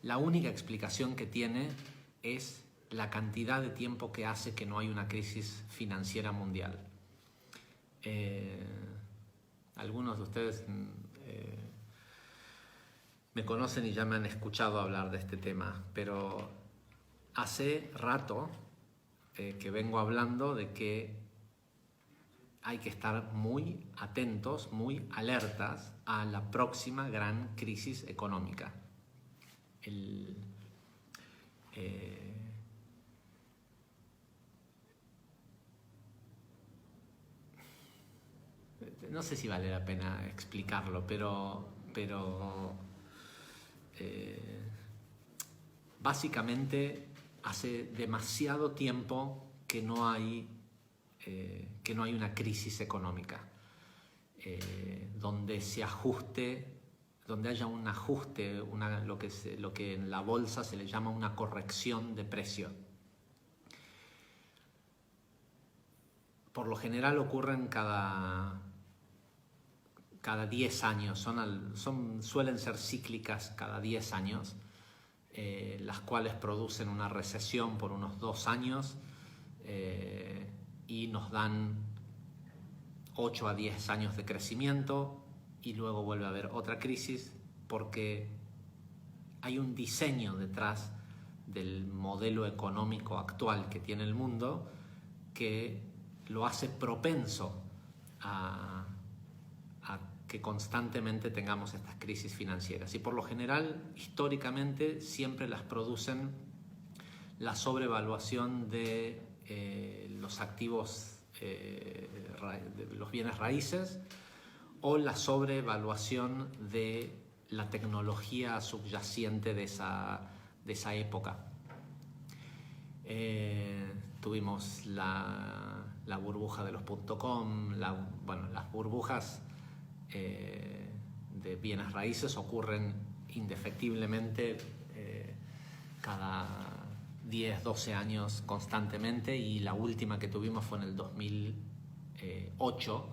la única explicación que tiene es la cantidad de tiempo que hace que no hay una crisis financiera mundial. Algunos de ustedes me conocen y ya me han escuchado hablar de este tema, pero hace rato que vengo hablando de que hay que estar muy atentos, muy alertas a la próxima gran crisis económica. No sé si vale la pena explicarlo, pero básicamente hace demasiado tiempo que no hay una crisis económica donde haya un ajuste, lo que en la bolsa se le llama una corrección de precio. Por lo general ocurren cada 10 años, suelen ser cíclicas cada 10 años, las cuales producen una recesión por unos 2 años y nos dan 8 a 10 años de crecimiento, y luego vuelve a haber otra crisis, porque hay un diseño detrás del modelo económico actual que tiene el mundo que lo hace propenso a que constantemente tengamos estas crisis financieras, y por lo general, históricamente, siempre las producen la sobrevaluación de los activos, de los bienes raíces, o la sobrevaluación de la tecnología subyacente de esa época. Tuvimos la burbuja de los .com, las burbujas de bienes raíces ocurren indefectiblemente cada 10, 12 años constantemente, y la última que tuvimos fue en el 2008,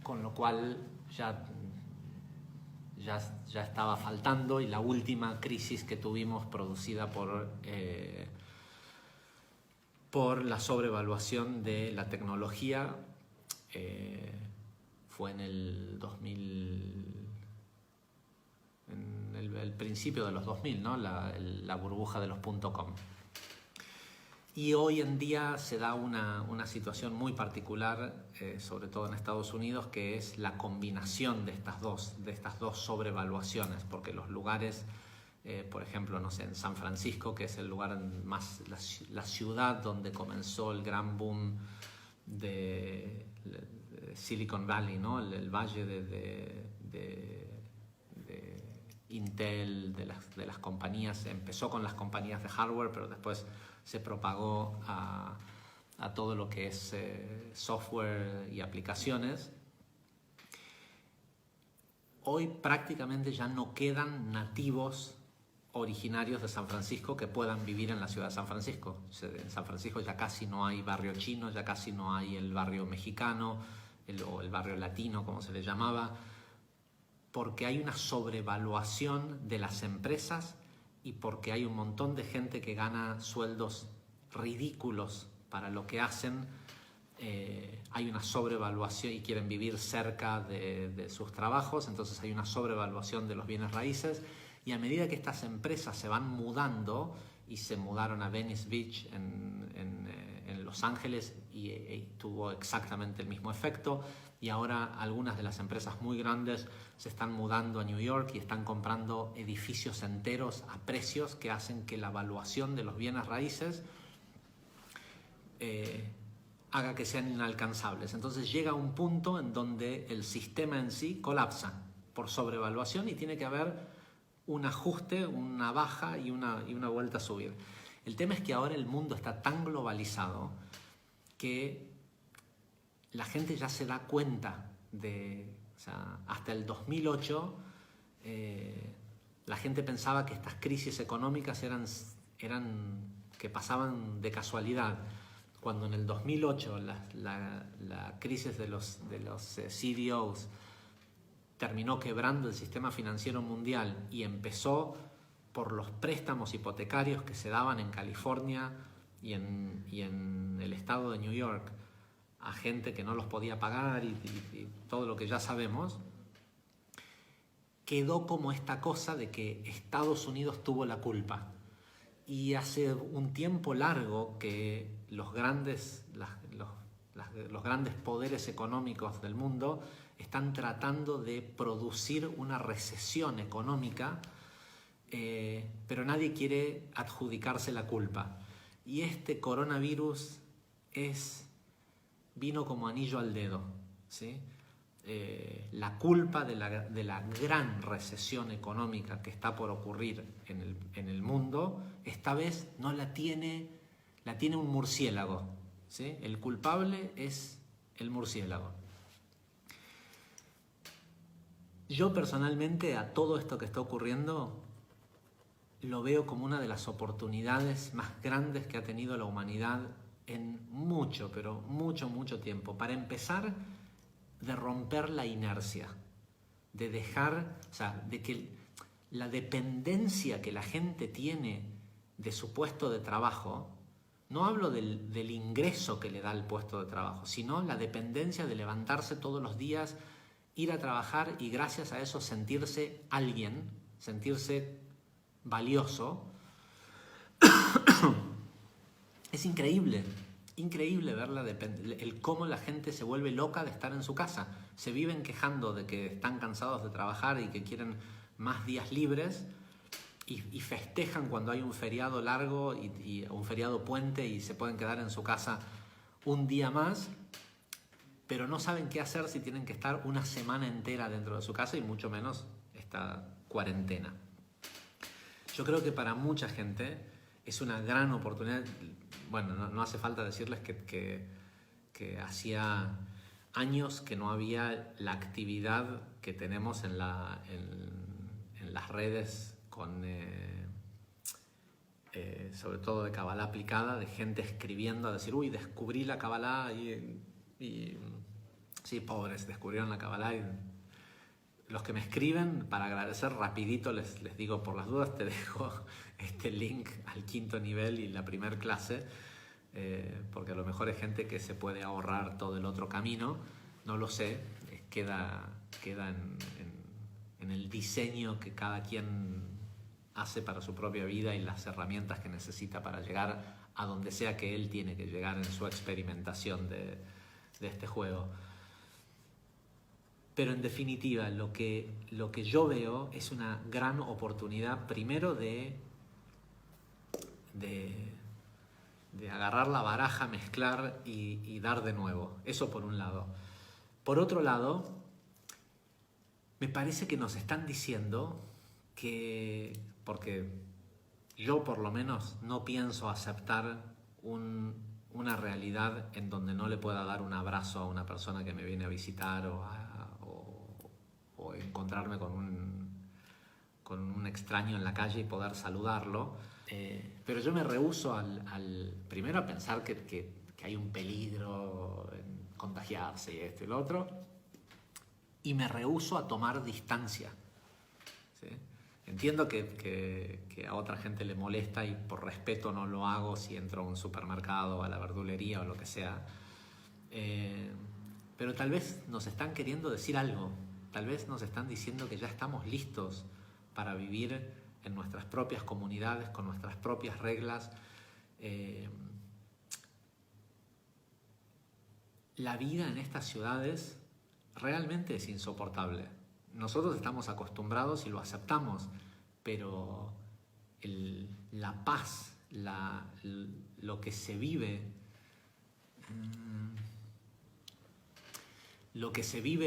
con lo cual ya estaba faltando, y la última crisis que tuvimos producida por la sobrevaluación de la tecnología fue en el 2000, en el principio de los 2000, ¿no? La burbuja de los .com. Y hoy en día se da una situación muy particular, sobre todo en Estados Unidos, que es la combinación de estas dos sobrevaluaciones, porque los lugares, por ejemplo, no sé, en San Francisco, que es el lugar más, la ciudad donde comenzó el gran boom de Silicon Valley, ¿no? El valle de Intel, de las compañías. Empezó con las compañías de hardware, pero después se propagó a todo lo que es software y aplicaciones. Hoy prácticamente ya no quedan nativos originarios de San Francisco que puedan vivir en la ciudad de San Francisco. En San Francisco ya casi no hay barrio chino, ya casi no hay el barrio mexicano o el barrio latino, como se le llamaba, porque hay una sobrevaluación de las empresas y porque hay un montón de gente que gana sueldos ridículos para lo que hacen. Hay una sobrevaluación y quieren vivir cerca de sus trabajos, entonces hay una sobrevaluación de los bienes raíces, y a medida que estas empresas se van mudando, y se mudaron a Venice Beach en Los Ángeles y tuvo exactamente el mismo efecto, y ahora algunas de las empresas muy grandes se están mudando a New York y están comprando edificios enteros a precios que hacen que la valuación de los bienes raíces haga que sean inalcanzables. Entonces llega un punto en donde el sistema en sí colapsa por sobrevaluación y tiene que haber un ajuste, una baja y una vuelta a subir. El tema es que ahora el mundo está tan globalizado que la gente ya se da cuenta o sea, hasta el 2008 la gente pensaba que estas crisis económicas eran que pasaban de casualidad, cuando en el 2008 la crisis de los CDOs terminó quebrando el sistema financiero mundial y empezó por los préstamos hipotecarios que se daban en California y en el estado de New York a gente que no los podía pagar y todo lo que ya sabemos. Quedó como esta cosa de que Estados Unidos tuvo la culpa. Y hace un tiempo largo que los grandes poderes económicos del mundo están tratando de producir una recesión económica, pero nadie quiere adjudicarse la culpa. Y este coronavirus vino como anillo al dedo, ¿sí? La culpa de la gran recesión económica que está por ocurrir en el mundo, esta vez no la tiene un murciélago, ¿sí? El culpable es el murciélago. Yo personalmente a todo esto que está ocurriendo lo veo como una de las oportunidades más grandes que ha tenido la humanidad en mucho, pero mucho tiempo. Para empezar, de romper la inercia, de dejar, o sea, de que la dependencia que la gente tiene de su puesto de trabajo, no hablo del ingreso que le da el puesto de trabajo, sino la dependencia de levantarse todos los días, ir a trabajar y gracias a eso sentirse alguien, sentirse valioso. Es increíble ver el cómo la gente se vuelve loca de estar en su casa. Se viven quejando de que están cansados de trabajar y que quieren más días libres, y festejan cuando hay un feriado largo y un feriado puente y se pueden quedar en su casa un día más, pero no saben qué hacer si tienen que estar una semana entera dentro de su casa y mucho menos esta cuarentena. Yo creo que para mucha gente es una gran oportunidad. Bueno, no hace falta decirles que hacía años que no había la actividad que tenemos en las redes sobre todo de Kabbalah aplicada, de gente escribiendo a decir, uy, descubrí la Kabbalah y sí, pobres, descubrieron la Kabbalah. Y los que me escriben, para agradecer rapidito, les digo, por las dudas te dejo este link al 5.º nivel y la primera clase, porque a lo mejor hay gente que se puede ahorrar todo el otro camino, no lo sé, queda en el diseño que cada quien hace para su propia vida y las herramientas que necesita para llegar a donde sea que él tiene que llegar en su experimentación de este juego. Pero en definitiva, lo que yo veo es una gran oportunidad, primero de agarrar la baraja, mezclar y dar de nuevo. Eso por un lado. Por otro lado, me parece que nos están diciendo que, porque yo por lo menos no pienso aceptar una realidad en donde no le pueda dar un abrazo a una persona que me viene a visitar o encontrarme con un extraño en la calle y poder saludarlo. Pero yo me rehúso primero a pensar que hay un peligro en contagiarse y esto y lo otro, y me rehúso a tomar distancia, ¿sí? Entiendo que a otra gente le molesta y por respeto no lo hago si entro a un supermercado, a la verdulería o lo que sea, pero tal vez nos están queriendo decir algo, tal vez nos están diciendo que ya estamos listos para vivir en nuestras propias comunidades, con nuestras propias reglas. La vida en estas ciudades realmente es insoportable. Nosotros estamos acostumbrados y lo aceptamos, pero la paz, lo que se vive,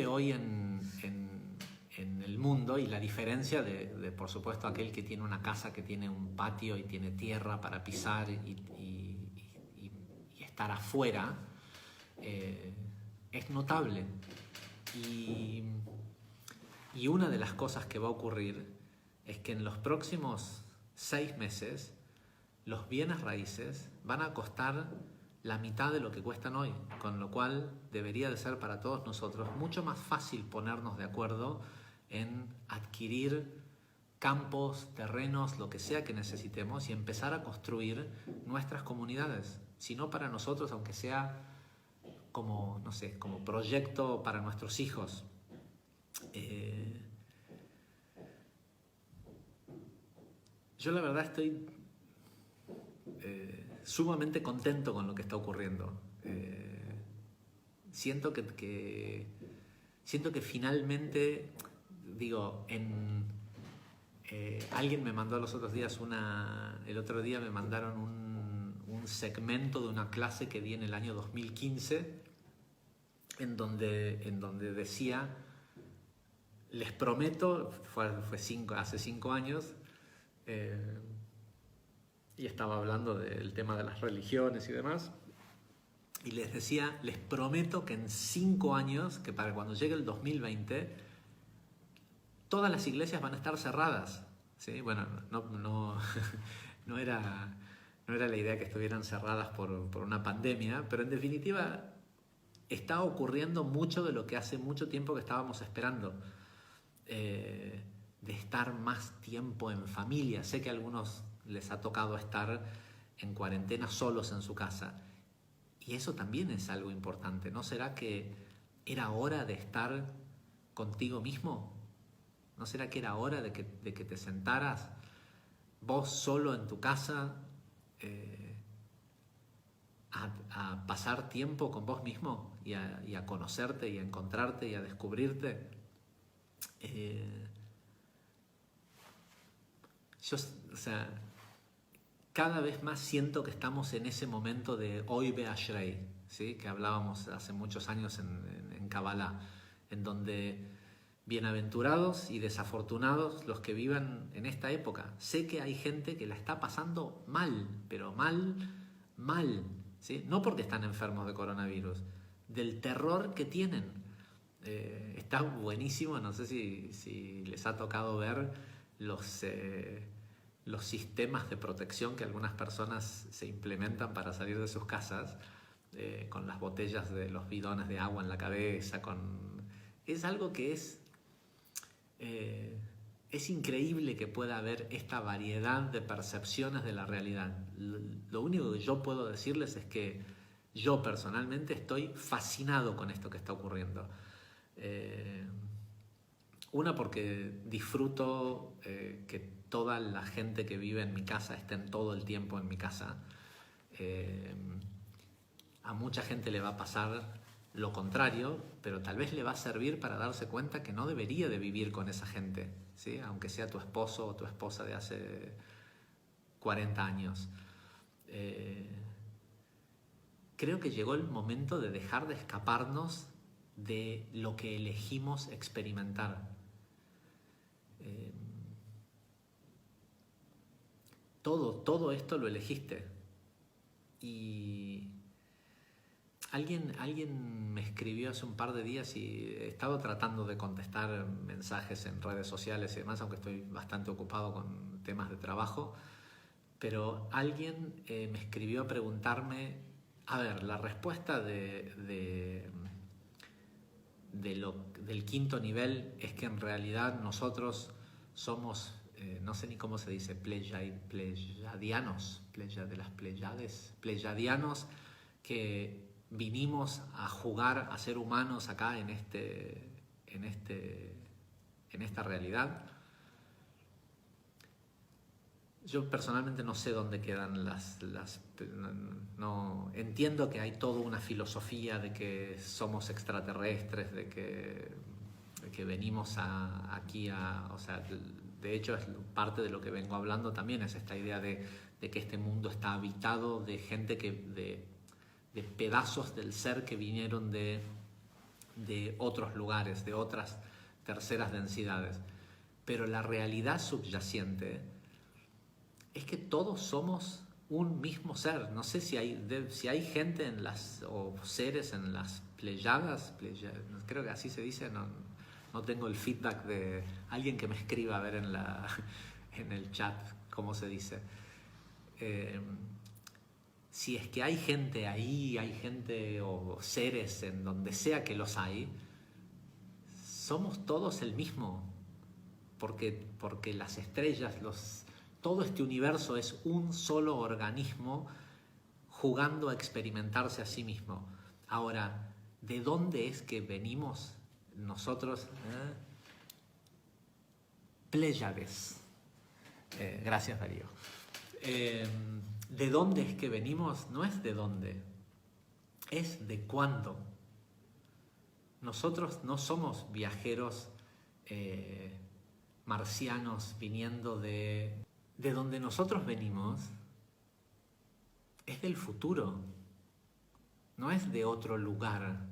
hoy en el mundo, y la diferencia de por supuesto, aquel que tiene una casa que tiene un patio y tiene tierra para pisar y estar afuera, es notable. Y una de las cosas que va a ocurrir es que en los próximos 6 meses los bienes raíces van a costar la mitad de lo que cuestan hoy, con lo cual debería de ser para todos nosotros mucho más fácil ponernos de acuerdo en adquirir campos, terrenos, lo que sea que necesitemos y empezar a construir nuestras comunidades. Si no para nosotros, aunque sea como, no sé, como proyecto para nuestros hijos. Yo la verdad estoy sumamente contento con lo que está ocurriendo. Siento que finalmente, digo, alguien me mandó los otros días el otro día me mandaron un segmento de una clase que di en el año 2015 en donde decía, les prometo, hace 5 años, y estaba hablando del tema de las religiones y demás, y les decía, les prometo que en 5 años, que para cuando llegue el 2020, todas las iglesias van a estar cerradas, ¿sí? Bueno, no era la idea que estuvieran cerradas por una pandemia, pero en definitiva está ocurriendo mucho de lo que hace mucho tiempo que estábamos esperando, de estar más tiempo en familia. Sé que a algunos les ha tocado estar en cuarentena solos en su casa, y eso también es algo importante. ¿No será que era hora de estar contigo mismo? ¿No será que era hora de que te sentaras vos solo en tu casa a pasar tiempo con vos mismo y a conocerte y a encontrarte y a descubrirte? Yo, o sea, cada vez más siento que estamos en ese momento de Oy Be'ashrei, ¿sí? Que hablábamos hace muchos años en Kabbalah, en donde bienaventurados y desafortunados los que vivan en esta época. Sé que hay gente que la está pasando mal, pero mal, ¿sí? No porque están enfermos de coronavirus, del terror que tienen. Está buenísimo, no sé si les ha tocado ver los sistemas de protección que algunas personas se implementan para salir de sus casas, con las botellas de los bidones de agua en la cabeza, es algo que es increíble que pueda haber esta variedad de percepciones de la realidad. Lo único que yo puedo decirles es que yo personalmente estoy fascinado con esto que está ocurriendo. Una, porque disfruto que toda la gente que vive en mi casa estén todo el tiempo en mi casa. A mucha gente le va a pasar lo contrario, pero tal vez le va a servir para darse cuenta que no debería de vivir con esa gente, ¿sí? Aunque sea tu esposo o tu esposa de hace 40 años. Creo que llegó el momento de dejar de escaparnos de lo que elegimos experimentar. Todo esto lo elegiste. Y alguien me escribió hace un par de días y he estado tratando de contestar mensajes en redes sociales y demás, aunque estoy bastante ocupado con temas de trabajo. Pero alguien me escribió a preguntarme, a ver, la respuesta del quinto nivel es que en realidad nosotros somos, no sé ni cómo se dice, pleyadianos, de las Pleiades, pleyadianos, que vinimos a jugar a ser humanos acá en esta realidad. Yo personalmente no sé dónde quedan no entiendo que hay toda una filosofía de que somos extraterrestres, de que venimos aquí o sea, de hecho es parte de lo que vengo hablando también, es esta idea de que este mundo está habitado de gente de pedazos del ser que vinieron de otros lugares, de otras terceras densidades. Pero la realidad subyacente es que todos somos un mismo ser. No sé si hay gente o seres en las Pleiadas, creo que así se dice, no tengo el feedback de alguien que me escriba a ver en el chat cómo se dice. Si es que hay gente ahí, hay gente o seres en donde sea que los hay, somos todos el mismo, porque las estrellas, todo este universo es un solo organismo jugando a experimentarse a sí mismo. Ahora, ¿de dónde es que venimos nosotros? Pléyades. Gracias, Darío. ¿De dónde es que venimos? No es de dónde, es de cuándo. Nosotros no somos viajeros marcianos viniendo de donde nosotros venimos, es del futuro, no es de otro lugar.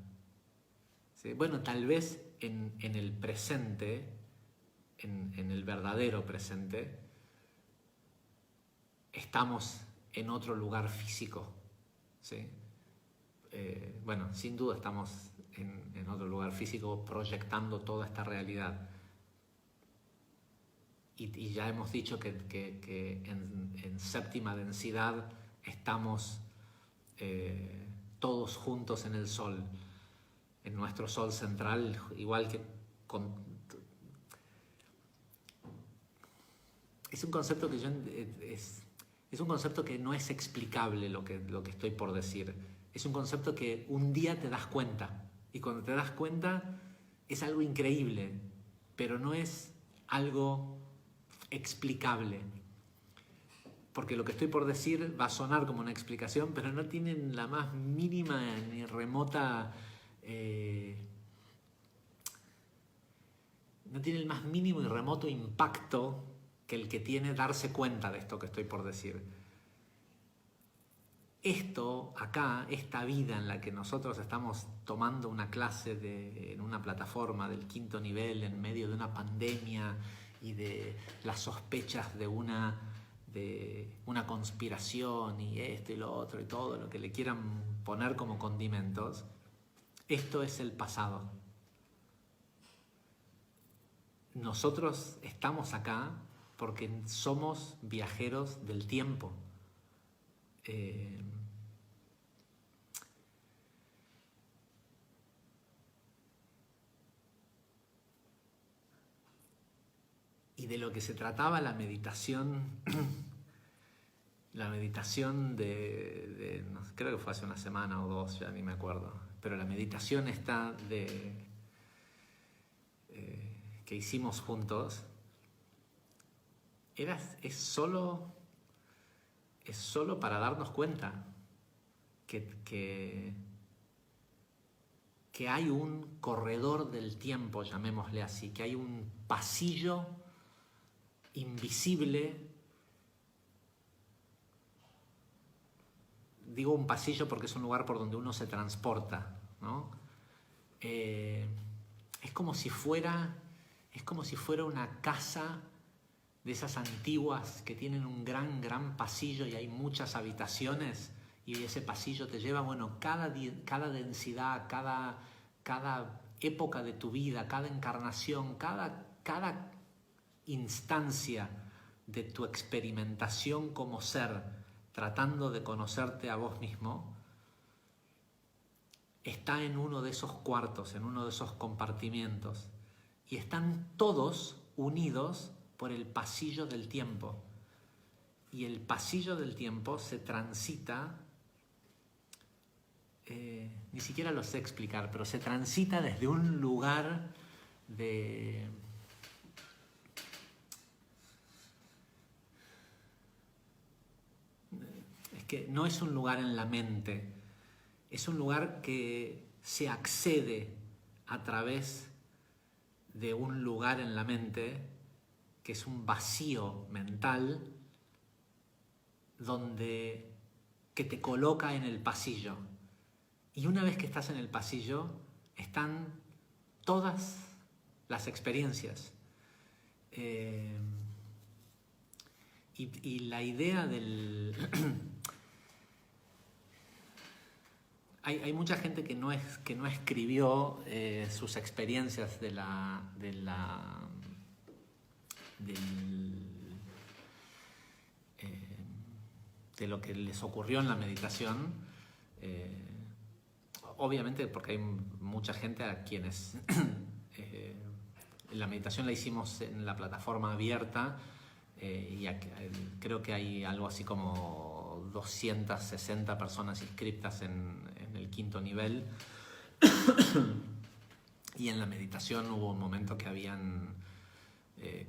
¿Sí? Bueno, tal vez en el presente, en el verdadero presente, estamos en otro lugar físico, ¿sí? Bueno, sin duda estamos en otro lugar físico proyectando toda esta realidad. Y ya hemos dicho que en séptima densidad estamos todos juntos en el Sol, en nuestro Sol central, igual que es un concepto que es un concepto que no es explicable lo que estoy por decir. Es un concepto que un día te das cuenta, y cuando te das cuenta es algo increíble, pero no es algo explicable. Porque lo que estoy por decir va a sonar como una explicación, pero no tienen la más mínima ni remota... no tiene el más mínimo y remoto impacto que el que tiene darse cuenta de esto que estoy por decir. Esto acá, esta vida en la que nosotros estamos tomando una clase en una plataforma del quinto nivel en medio de una pandemia y de las sospechas de una conspiración y esto y lo otro y todo lo que le quieran poner como condimentos, Esto es el pasado. Nosotros estamos acá porque somos viajeros del tiempo. Y de lo que se trataba la meditación, no, creo que fue hace una semana o dos, ya ni me acuerdo, pero la meditación está que hicimos juntos, es solo para darnos cuenta que hay un corredor del tiempo, llamémosle así, que hay un pasillo invisible. Digo un pasillo porque es un lugar por donde uno se transporta, ¿no? Es como si fuera una casa de esas antiguas que tienen un gran pasillo y hay muchas habitaciones, y ese pasillo te lleva, bueno, cada densidad, cada época de tu vida, cada encarnación, cada instancia de tu experimentación como ser, tratando de conocerte a vos mismo, está en uno de esos cuartos, en uno de esos compartimientos, y están todos unidos por el pasillo del tiempo. Y el pasillo del tiempo se transita, ni siquiera lo sé explicar, pero se transita desde un lugar de... Es que no es un lugar en la mente, es un lugar que se accede a través de un lugar en la mente, que es un vacío mental, que te coloca en el pasillo. Y una vez que estás en el pasillo, están todas las experiencias. Y la idea del... Hay mucha gente que no escribió sus experiencias de lo que les ocurrió en la meditación. Obviamente porque hay mucha gente a quienes la meditación la hicimos en la plataforma abierta, y creo que hay algo así como 260 personas inscritas en el 5º nivel. Y en la meditación hubo un momento que habían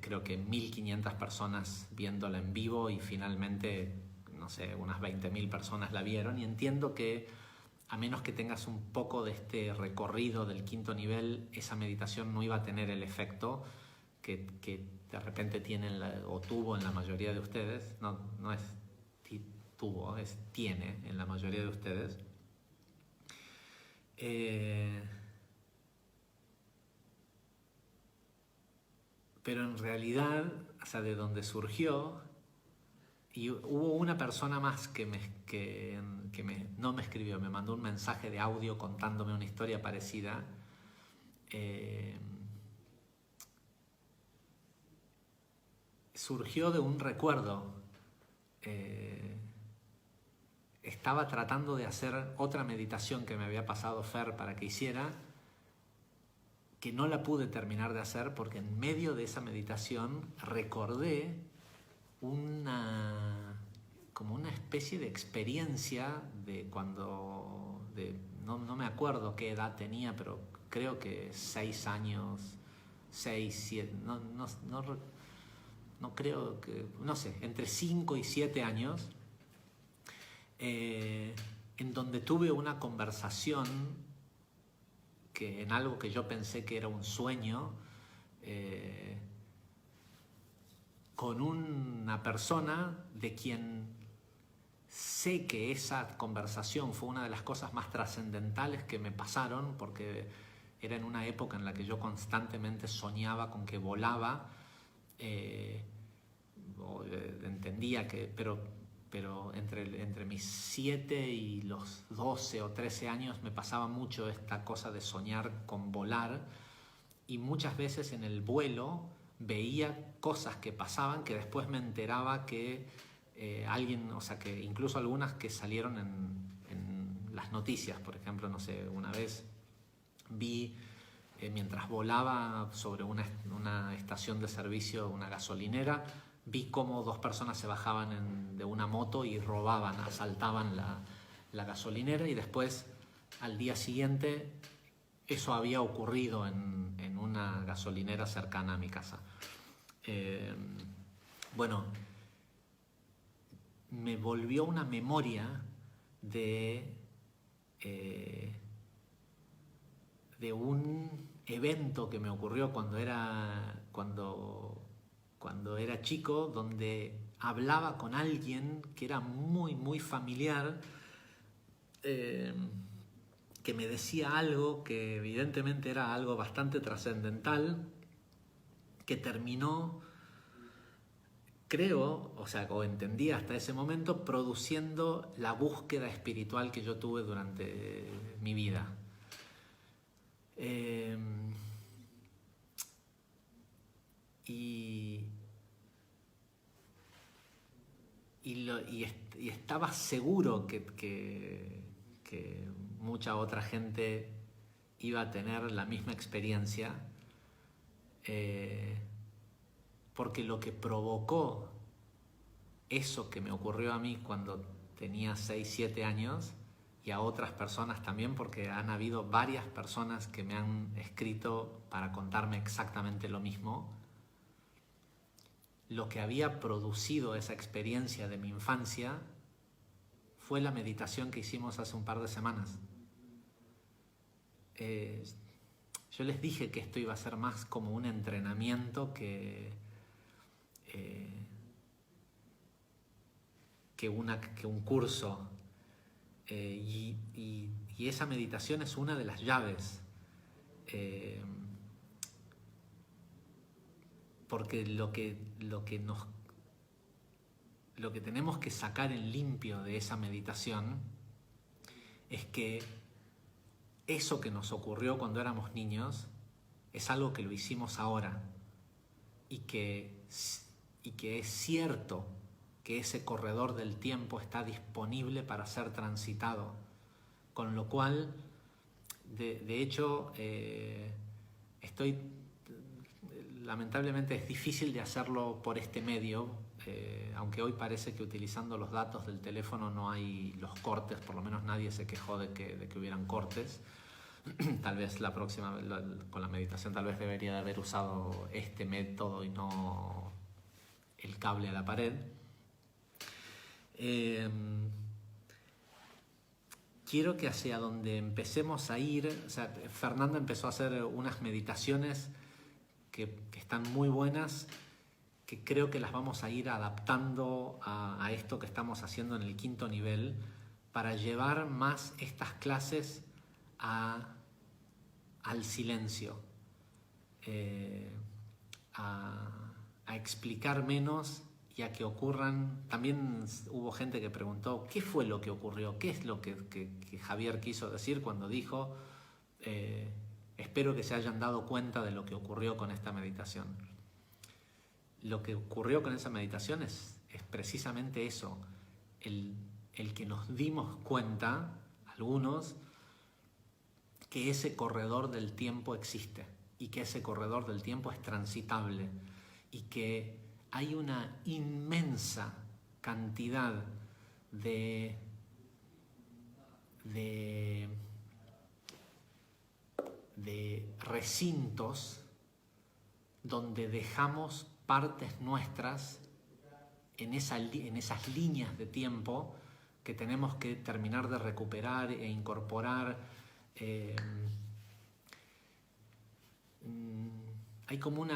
creo que 1500 personas viéndola en vivo, y finalmente, no sé, unas 20.000 personas la vieron. Y entiendo que a menos que tengas un poco de este recorrido del 5º nivel, esa meditación no iba a tener el efecto que de repente tuvo en la mayoría de ustedes. No es tuvo, tiene en la mayoría de ustedes. Pero en realidad, o sea, de donde surgió, y hubo una persona más que no me escribió, me mandó un mensaje de audio contándome una historia parecida. Surgió de un recuerdo. Estaba tratando de hacer otra meditación que me había pasado Fer para que hiciera, que no la pude terminar de hacer porque en medio de esa meditación recordé como una especie de experiencia de cuando, no me acuerdo qué edad tenía, pero creo que 6 años, 6, 7, no creo que, no sé, entre 5 y 7 años, en donde tuve una conversación en algo que yo pensé que era un sueño, con una persona de quien sé que esa conversación fue una de las cosas más trascendentales que me pasaron, porque era en una época en la que yo constantemente soñaba con que volaba. Entendía pero pero entre mis 7 y los 12 o 13 años me pasaba mucho esta cosa de soñar con volar, y muchas veces en el vuelo veía cosas que pasaban que después me enteraba que alguien, o sea, que incluso algunas que salieron en las noticias. Por ejemplo, no sé, una vez vi, mientras volaba sobre una estación de servicio, una gasolinera, vi cómo 2 personas se bajaban de una moto y robaban, asaltaban la gasolinera, y después al día siguiente eso había ocurrido en una gasolinera cercana a mi casa. Bueno, me volvió una memoria de un evento que me ocurrió cuando era chico, donde hablaba con alguien que era muy, muy familiar, que me decía algo que evidentemente era algo bastante trascendental, que terminó, creo, o entendí hasta ese momento, produciendo la búsqueda espiritual que yo tuve durante mi vida. Y estaba seguro que mucha otra gente iba a tener la misma experiencia, porque lo que provocó eso que me ocurrió a mí cuando tenía 6, 7 años, y a otras personas también, porque han habido varias personas que me han escrito para contarme exactamente lo mismo. Lo que había producido esa experiencia de mi infancia fue la meditación que hicimos hace un par de semanas. Yo les dije que esto iba a ser más como un entrenamiento que un curso. Y esa meditación es una de las llaves. Porque lo que tenemos que sacar en limpio de esa meditación es que eso que nos ocurrió cuando éramos niños es algo que lo hicimos ahora, y que es cierto que ese corredor del tiempo está disponible para ser transitado, con lo cual de hecho lamentablemente es difícil de hacerlo por este medio, aunque hoy parece que utilizando los datos del teléfono no hay los cortes, por lo menos nadie se quejó de que hubieran cortes. Tal vez la próxima, con la meditación, tal vez debería de haber usado este método y no el cable a la pared. Quiero que hacia donde empecemos a ir, o sea, Fernanda empezó a hacer unas meditaciones que están muy buenas, que creo que las vamos a ir adaptando a esto que estamos haciendo en el 5.º nivel, para llevar más estas clases al silencio, a explicar menos y a que ocurran. También hubo gente que preguntó qué fue lo que ocurrió, qué es lo que Javier quiso decir cuando dijo espero que se hayan dado cuenta de lo que ocurrió con esta meditación. Lo que ocurrió con esa meditación es precisamente eso, el que nos dimos cuenta, algunos, que ese corredor del tiempo existe, y que ese corredor del tiempo es transitable, y que hay una inmensa cantidad de recintos donde dejamos partes nuestras en esas líneas de tiempo que tenemos que terminar de recuperar e incorporar. Hay como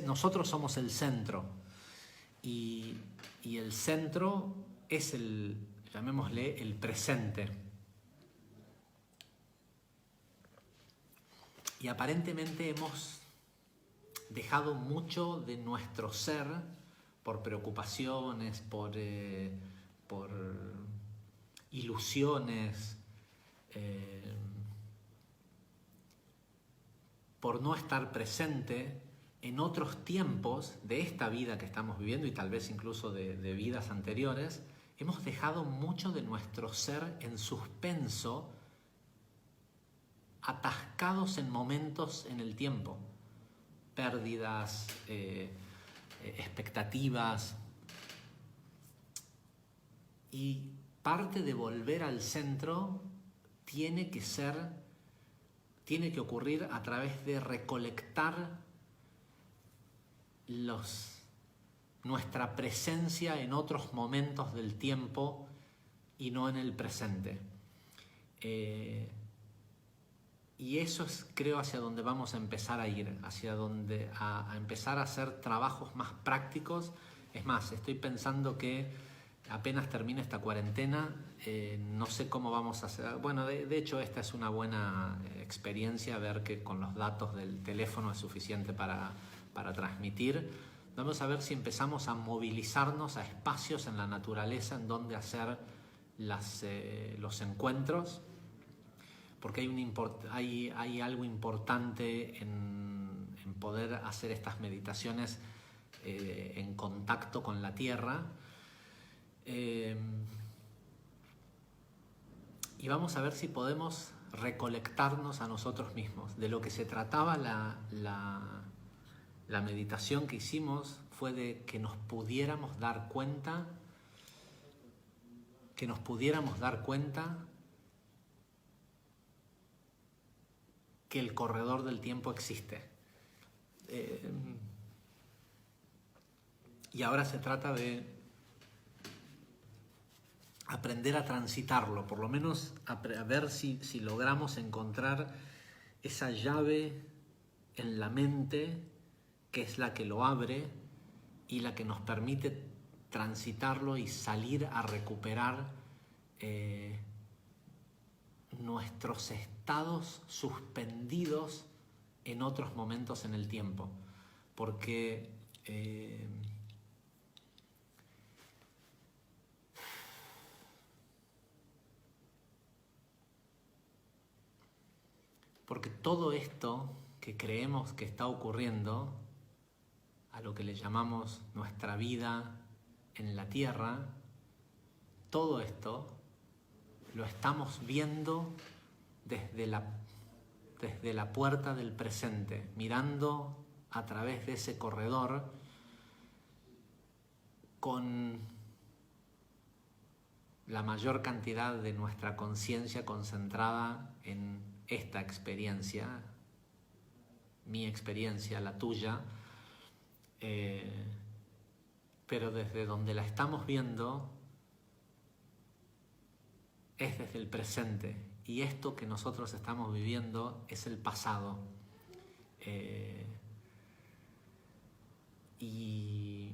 nosotros somos el centro, y el centro es llamémosle el presente. Y aparentemente dejado mucho de nuestro ser por preocupaciones, por ilusiones, por no estar presente en otros tiempos de esta vida que estamos viviendo y tal vez incluso de vidas anteriores. Hemos dejado mucho de nuestro ser en suspenso, atascados en momentos en el tiempo, pérdidas, expectativas, y parte de volver al centro tiene que ocurrir a través de recolectar nuestra presencia en otros momentos del tiempo y no en el presente. Y eso es, creo, hacia donde vamos a empezar a ir, a empezar a hacer trabajos más prácticos. Es más, estoy pensando que apenas termine esta cuarentena, no sé cómo vamos a hacer. Bueno, de hecho esta es una buena experiencia, ver que con los datos del teléfono es suficiente para transmitir. Vamos a ver si empezamos a movilizarnos a espacios en la naturaleza en donde hacer los encuentros, porque hay algo importante en poder hacer estas meditaciones en contacto con la tierra. Y vamos a ver si podemos recolectarnos a nosotros mismos. De lo que se trataba la meditación que hicimos fue de que nos pudiéramos dar cuenta que el corredor del tiempo existe. Y ahora se trata de aprender a transitarlo, por lo menos a ver si logramos encontrar esa llave en la mente que es la que lo abre y la que nos permite transitarlo y salir a recuperar nuestros estados suspendidos en otros momentos en el tiempo, porque todo esto que creemos que está ocurriendo, a lo que le llamamos nuestra vida en la Tierra, todo esto lo estamos viendo desde la puerta del presente, mirando a través de ese corredor con la mayor cantidad de nuestra conciencia concentrada en esta experiencia, mi experiencia, la tuya, pero desde donde la estamos viendo es desde el presente, y esto que nosotros estamos viviendo es el pasado. Y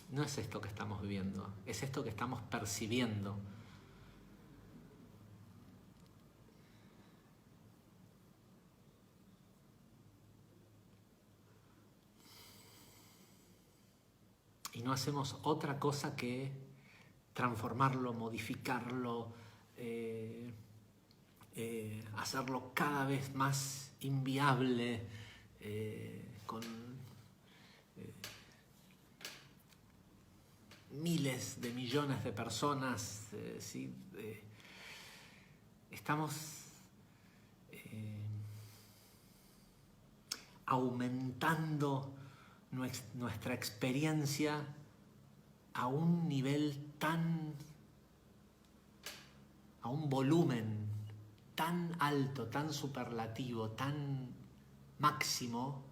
no es esto que estamos viviendo, es esto que estamos percibiendo. Y no hacemos otra cosa que transformarlo, modificarlo, hacerlo cada vez más inviable, con miles de millones de personas. ¿Sí? Estamos aumentando nuestra experiencia a un nivel a un volumen tan alto, tan superlativo, tan máximo,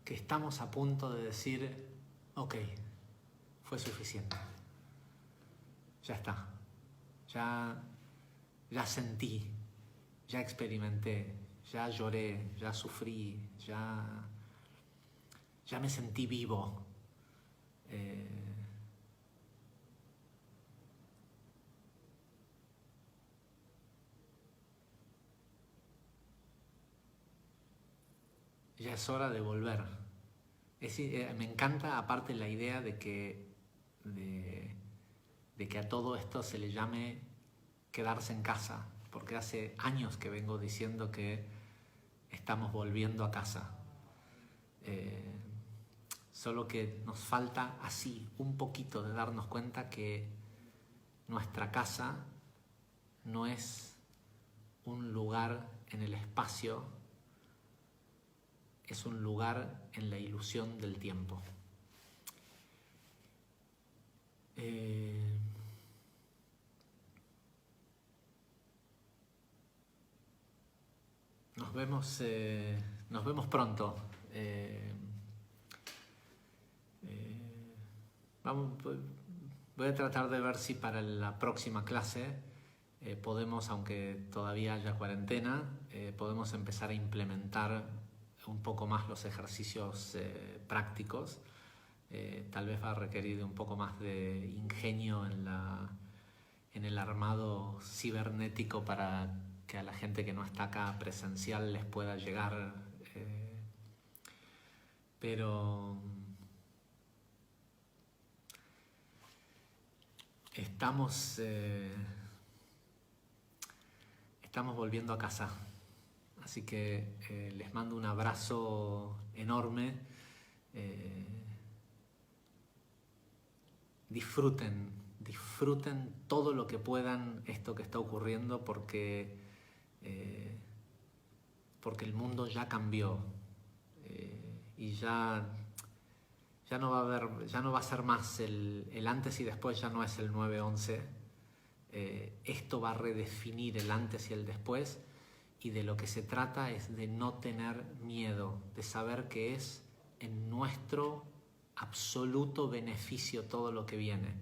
que estamos a punto de decir, ok, fue suficiente. Ya está. Ya sentí, ya experimenté, ya lloré, ya sufrí, ya me sentí vivo. ya es hora de volver. Me encanta aparte la idea de que a todo esto se le llame quedarse en casa, porque hace años que vengo diciendo que estamos volviendo a casa. Solo que nos falta así un poquito de darnos cuenta que nuestra casa no es un lugar en el espacio, es un lugar en la ilusión del tiempo. Nos vemos pronto. Voy a tratar de ver si para la próxima clase podemos, aunque todavía haya cuarentena, podemos empezar a implementar un poco más los ejercicios prácticos. Tal vez va a requerir un poco más de ingenio en el armado cibernético para que a la gente que no está acá presencial les pueda llegar. Pero estamos volviendo a casa. Así que les mando un abrazo enorme. Disfruten todo lo que puedan esto que está ocurriendo porque el mundo ya cambió y ya no va a ser más el antes y después, ya no es el 9/11. Esto va a redefinir el antes y el después, y de lo que se trata es de no tener miedo, de saber que es en nuestro absoluto beneficio todo lo que viene.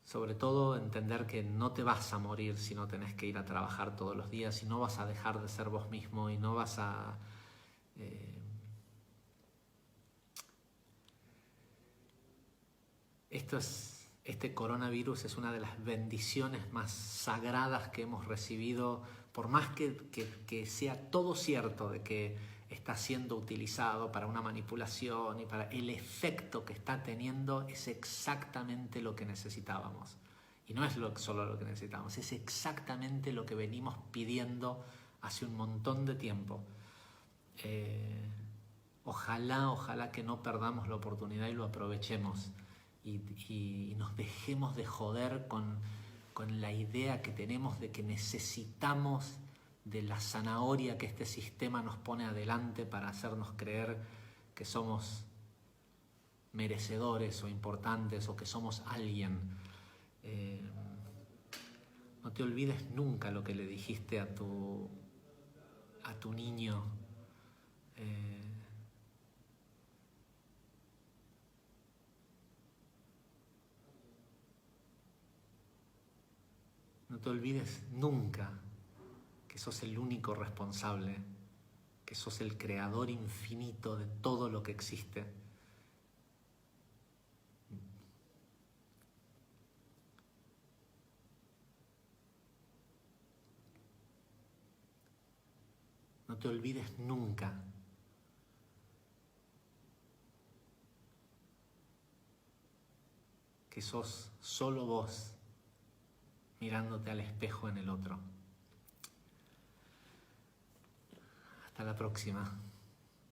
Sobre todo entender que no te vas a morir si no tenés que ir a trabajar todos los días, y no vas a dejar de ser vos mismo, y no vas a... Este coronavirus es una de las bendiciones más sagradas que hemos recibido, por más que sea todo cierto de que está siendo utilizado para una manipulación y para el efecto que está teniendo, es exactamente lo que necesitábamos. Y no es solo lo que necesitamos, es exactamente lo que venimos pidiendo hace un montón de tiempo. Ojalá que no perdamos la oportunidad y lo aprovechemos. Y nos dejemos de joder con la idea que tenemos de que necesitamos de la zanahoria que este sistema nos pone adelante para hacernos creer que somos merecedores o importantes o que somos alguien. No te olvides nunca lo que le dijiste a tu niño. No te olvides nunca que sos el único responsable, que sos el creador infinito de todo lo que existe. No te olvides nunca que sos solo vos mirándote al espejo en el otro. Hasta la próxima.